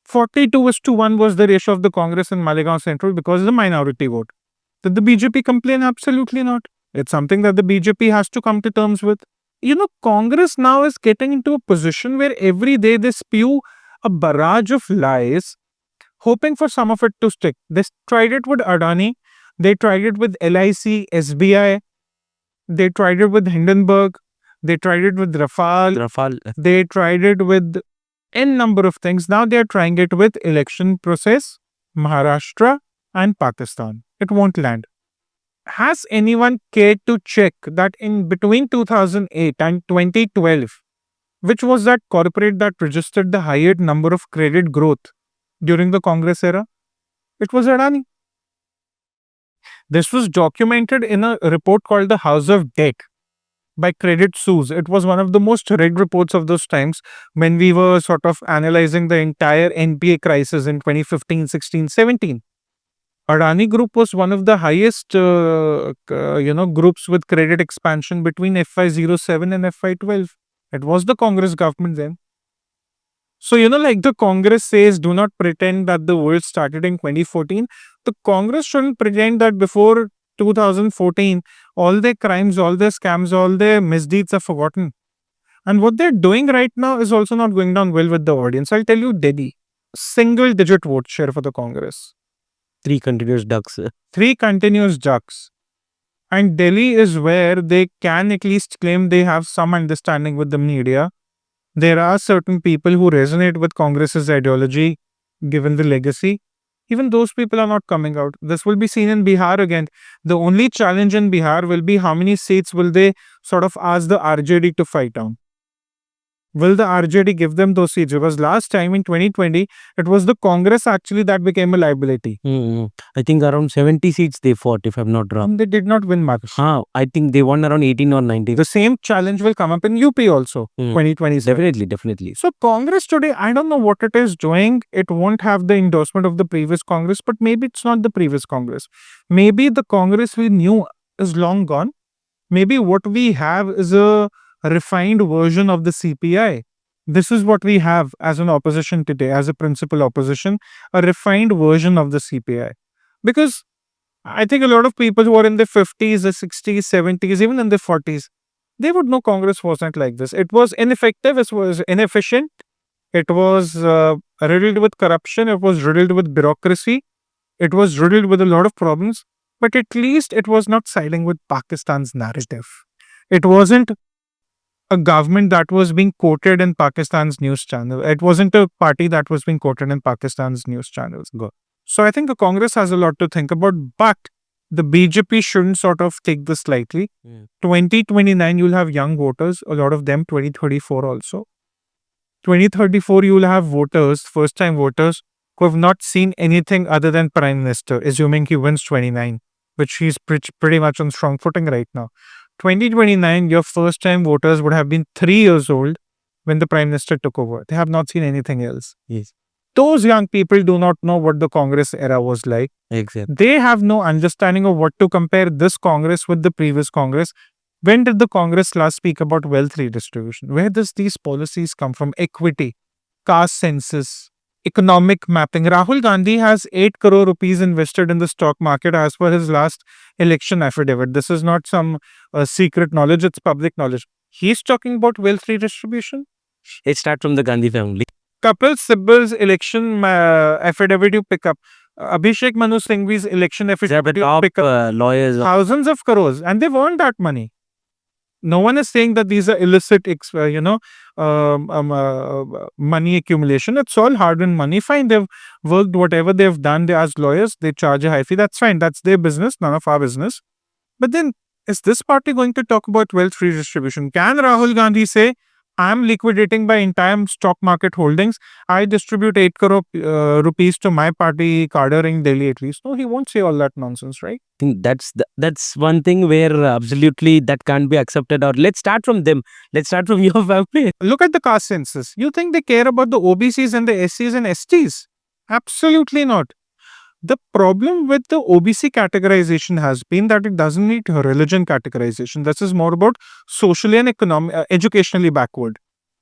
42:1 was the ratio of the Congress in Malegaon Central because of the minority vote. Did the BJP complain? Absolutely not. It's something that the BJP has to come to terms with. Congress now is getting into a position where every day they spew a barrage of lies, hoping for some of it to stick. They tried it with Adani, they tried it with LIC, SBI, they tried it with Hindenburg, they tried it with Rafale. they tried it with n number of things. Now they are trying it with election process, Maharashtra and Pakistan. It won't land. Has anyone cared to check that in between 2008 and 2012, which was that corporate that registered the highest number of credit growth during the Congress era? It was Adani. This was documented in a report called the House of Debt by Credit Suisse. It was one of the most read reports of those times when we were sort of analyzing the entire NPA crisis in 2015, 16, 17. Adani Group was one of the highest, groups with credit expansion between FY07 and FY12. It was the Congress government then. So, like the Congress says, do not pretend that the world started in 2014. The Congress shouldn't pretend that before 2014, all their crimes, all their scams, all their misdeeds are forgotten. And what they're doing right now is also not going down well with the audience. I'll tell you, Delhi, single digit vote share for the Congress, 3 continuous ducks. 3 continuous jacks. And Delhi is where they can at least claim they have some understanding with the media. There are certain people who resonate with Congress's ideology, given the legacy. Even those people are not coming out. This will be seen in Bihar again. The only challenge in Bihar will be how many seats will they sort of ask the RJD to fight on. Will the RJD give them those seats? Because last time in 2020, it was the Congress actually that became a liability. I think around 70 seats they fought, if I'm not wrong. And they did not win much. I think they won around 18 or 19. The same challenge will come up in UP also, 2027. Definitely. So Congress today, I don't know what it is doing. It won't have the endorsement of the previous Congress, but maybe it's not the previous Congress. Maybe the Congress we knew is long gone. Maybe what we have is a refined version of the CPI. This is what we have as an opposition today, as a principal opposition, a refined version of the CPI. Because I think a lot of people who are in their 50s, their 60s, 70s, even in their 40s, they would know Congress wasn't like this. It was ineffective, it was inefficient, it was riddled with corruption, it was riddled with bureaucracy, it was riddled with a lot of problems, but at least it was not siding with Pakistan's narrative. It wasn't a government that was being quoted in Pakistan's news channel. It wasn't a party that was being quoted in Pakistan's news channels. So I think the Congress has a lot to think about, but the BJP shouldn't sort of take this lightly. 2029, you'll have young voters, a lot of them 2034 also. 2034, you'll have voters, first-time voters, who have not seen anything other than Prime Minister, assuming he wins 29, which he's pretty much on strong footing right now. 2029, your first-time voters would have been 3 years old when the Prime Minister took over. They have not seen anything else. Yes. Those young people do not know what the Congress era was like. Exactly. They have no understanding of what to compare this Congress with the previous Congress. When did the Congress last speak about wealth redistribution? Where does these policies come from? Equity, caste census, economic mapping. Rahul Gandhi has 8 crore rupees invested in the stock market as per his last election affidavit. This is not some secret knowledge, it's public knowledge. He's talking about wealth redistribution. It starts from the Gandhi family. Kapil Sibbal's election affidavit you pick up. Abhishek Manu Singhvi's election They're the affidavit you top pick up. lawyers. Thousands of crores, and they've earned that money. No one is saying that these are illicit, money accumulation. It's all hard-earned money. Fine, they've worked whatever they've done. They as lawyers, they charge a high fee. That's fine. That's their business, none of our business. But then, is this party going to talk about wealth redistribution? Can Rahul Gandhi say, I'm liquidating my entire stock market holdings. I distribute 8 crore rupees to my party cadre in Delhi at least. No, he won't say all that nonsense, right? I think that's one thing where absolutely that can't be accepted. Or let's start from them. Let's start from your family. Look at the caste census. You think they care about the OBCs and the SCs and STs? Absolutely not. The problem with the OBC categorization has been that it doesn't need religion categorization. This is more about socially and educationally backward.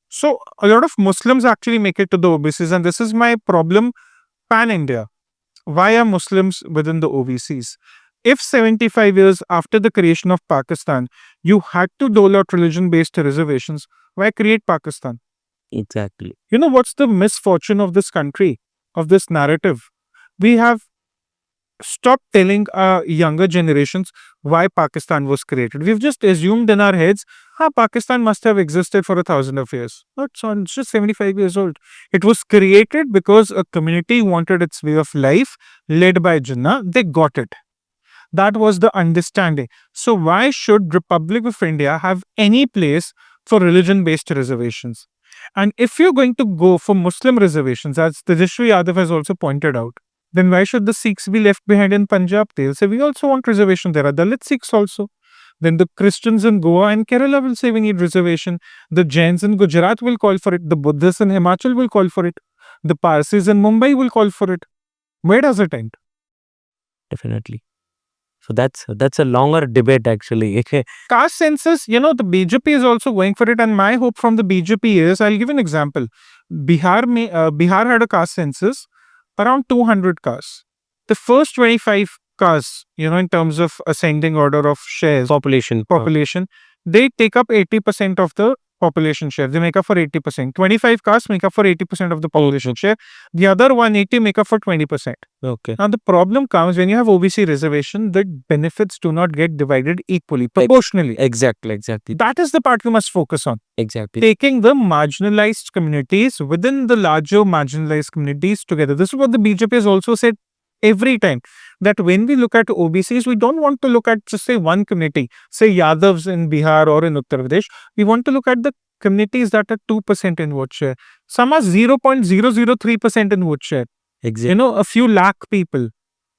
So a lot of Muslims actually make it to the OBCs, and this is my problem pan-India. Why are Muslims within the OBCs? If 75 years after the creation of Pakistan, you had to dole out religion-based reservations, why create Pakistan? Exactly. You know what's the misfortune of this country, of this narrative? We have stopped telling our younger generations why Pakistan was created. We've just assumed in our heads, Pakistan must have existed for 1,000 of years. It's just 75 years old. It was created because a community wanted its way of life led by Jinnah. They got it. That was the understanding. So why should Republic of India have any place for religion-based reservations? And if you're going to go for Muslim reservations, as Tejashwi Yadav has also pointed out, then why should the Sikhs be left behind in Punjab? They'll say, we also want reservation. There are Dalit Sikhs also. Then the Christians in Goa and Kerala will say we need reservation. The Jains in Gujarat will call for it. The Buddhists in Himachal will call for it. The Parsis in Mumbai will call for it. Where does it end? Definitely. So that's a longer debate actually. Caste census, the BJP is also going for it, and my hope from the BJP is, I'll give an example. Bihar had a caste census around 200 castes. The first 25 castes, in terms of ascending order of shares, Population. they take up 80% of the population share. They make up for 80%. 25 castes make up for 80% of the population share. The other 180 make up for 20%. Okay. Now, the problem comes when you have OBC reservation, the benefits do not get divided equally, proportionally. Exactly. That is the part you must focus on. Exactly. Taking the marginalized communities within the larger marginalized communities together. This is what the BJP has also said every time, that when we look at OBCs, we don't want to look at just say one community, say Yadavs in Bihar or in Uttar Pradesh. We want to look at the communities that are 2% in vote share. Some are 0.003% in vote share. Exactly. A few lakh people.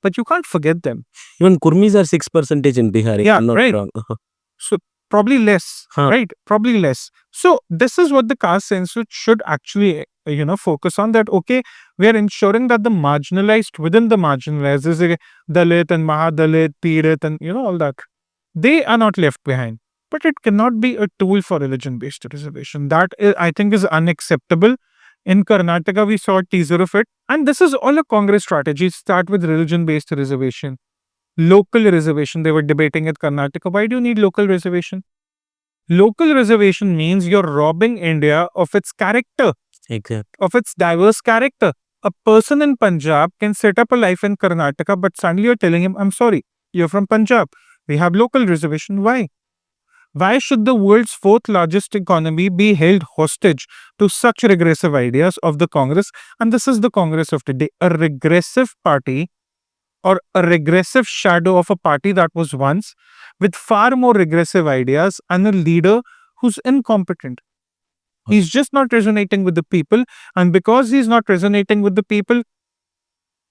But you can't forget them. Even Kurmis are 6% in Bihar. Yeah, I'm not right. wrong. So probably less, right? Probably less. So this is what the caste census should actually, focus on, that, okay, we are ensuring that the marginalized within the marginalized, is a Dalit and Mahadalit, Pirit and, all that, they are not left behind. But it cannot be a tool for religion-based reservation. That is, I think, is unacceptable. In Karnataka, we saw a teaser of it. And this is all a Congress strategy. Start with religion-based reservation. Local reservation, they were debating at Karnataka. Why do you need local reservation? Local reservation means you're robbing India of its character, Exactly. of its diverse character. A person in Punjab can set up a life in Karnataka, but suddenly you're telling him, I'm sorry, you're from Punjab. We have local reservation. Why? Why should the world's fourth largest economy be held hostage to such regressive ideas of the Congress? And this is the Congress of today, a regressive party, or a regressive shadow of a party that was once, with far more regressive ideas and a leader who's incompetent. He's just not resonating with the people. And because he's not resonating with the people,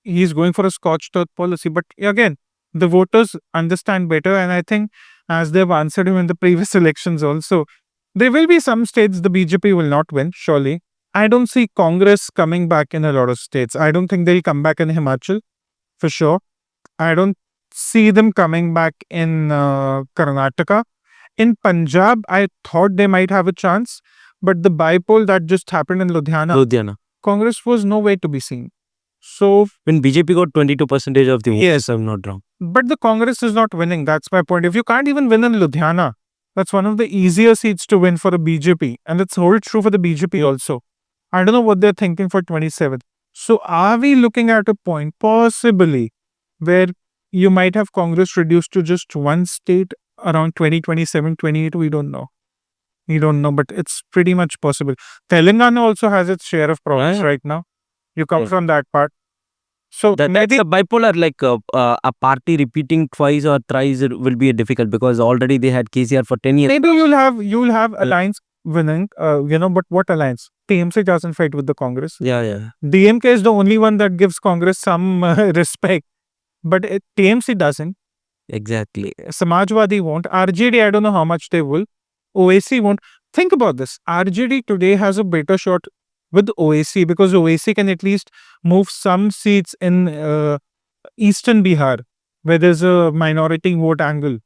he's going for a scorched earth policy. But again, the voters understand better. And I think, as they've answered him in the previous elections also, there will be some states the BJP will not win, surely. I don't see Congress coming back in a lot of states. I don't think they'll come back in Himachal, for sure. I don't see them coming back in Karnataka. In Punjab, I thought they might have a chance. But the bypoll that just happened in Ludhiana, Congress was nowhere to be seen. So when BJP got 22% of the votes, yes, I'm not wrong. But the Congress is not winning. That's my point. If you can't even win in Ludhiana, that's one of the easier seats to win for a BJP. And it's holds true for the BJP also. I don't know what they're thinking for 27. So are we looking at a point, possibly, where you might have Congress reduced to just one state around 2027, 28? We don't know. But it's pretty much possible. Telangana also has its share of problems right now. You come from that part. So that's a bipolar, like a party repeating twice or thrice, it will be difficult because already they had KCR for 10 years. Maybe you'll have alliance winning, but what alliance? TMC doesn't fight with the Congress. Yeah. DMK is the only one that gives Congress some respect, but TMC doesn't. Exactly. Samajwadi won't. RJD, I don't know how much they will. OAC won't. Think about this. RJD today has a better shot with OAC because OAC can at least move some seats in eastern Bihar, where there's a minority vote angle.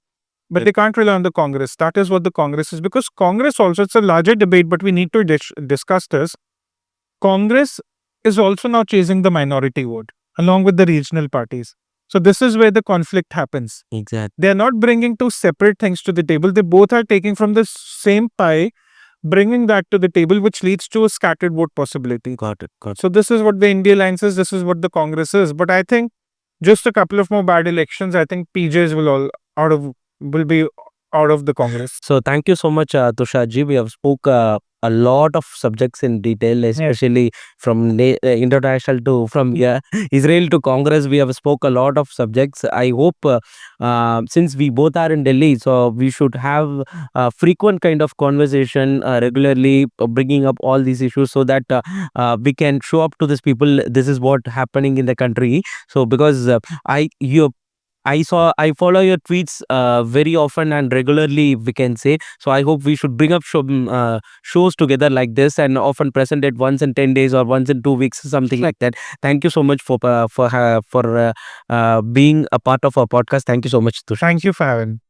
But they can't rely on the Congress. That is what the Congress is. Because Congress also, it's a larger debate, but we need to discuss this. Congress is also now chasing the minority vote along with the regional parties. So this is where the conflict happens. Exactly. They are not bringing two separate things to the table. They both are taking from the same pie, bringing that to the table, which leads to a scattered vote possibility. Got it. So this is what the India Alliance is. This is what the Congress is. But I think just a couple of more bad elections, I think PJs will be out of the Congress. So thank you so much, Tushar ji. We have spoke a lot of subjects in detail, especially from international to from Israel to Congress. We have spoke a lot of subjects. I hope since we both are in Delhi, so we should have a frequent kind of conversation regularly, bringing up all these issues so that we can show up to these people. This is what happening in the country. So because I follow your tweets very often and regularly, we can say. So I hope we should bring up shows together like this and often present it once in 10 days or once in 2 weeks, something like that. Thank you so much for being a part of our podcast. Thank you so much, Tushar. Thank you for having.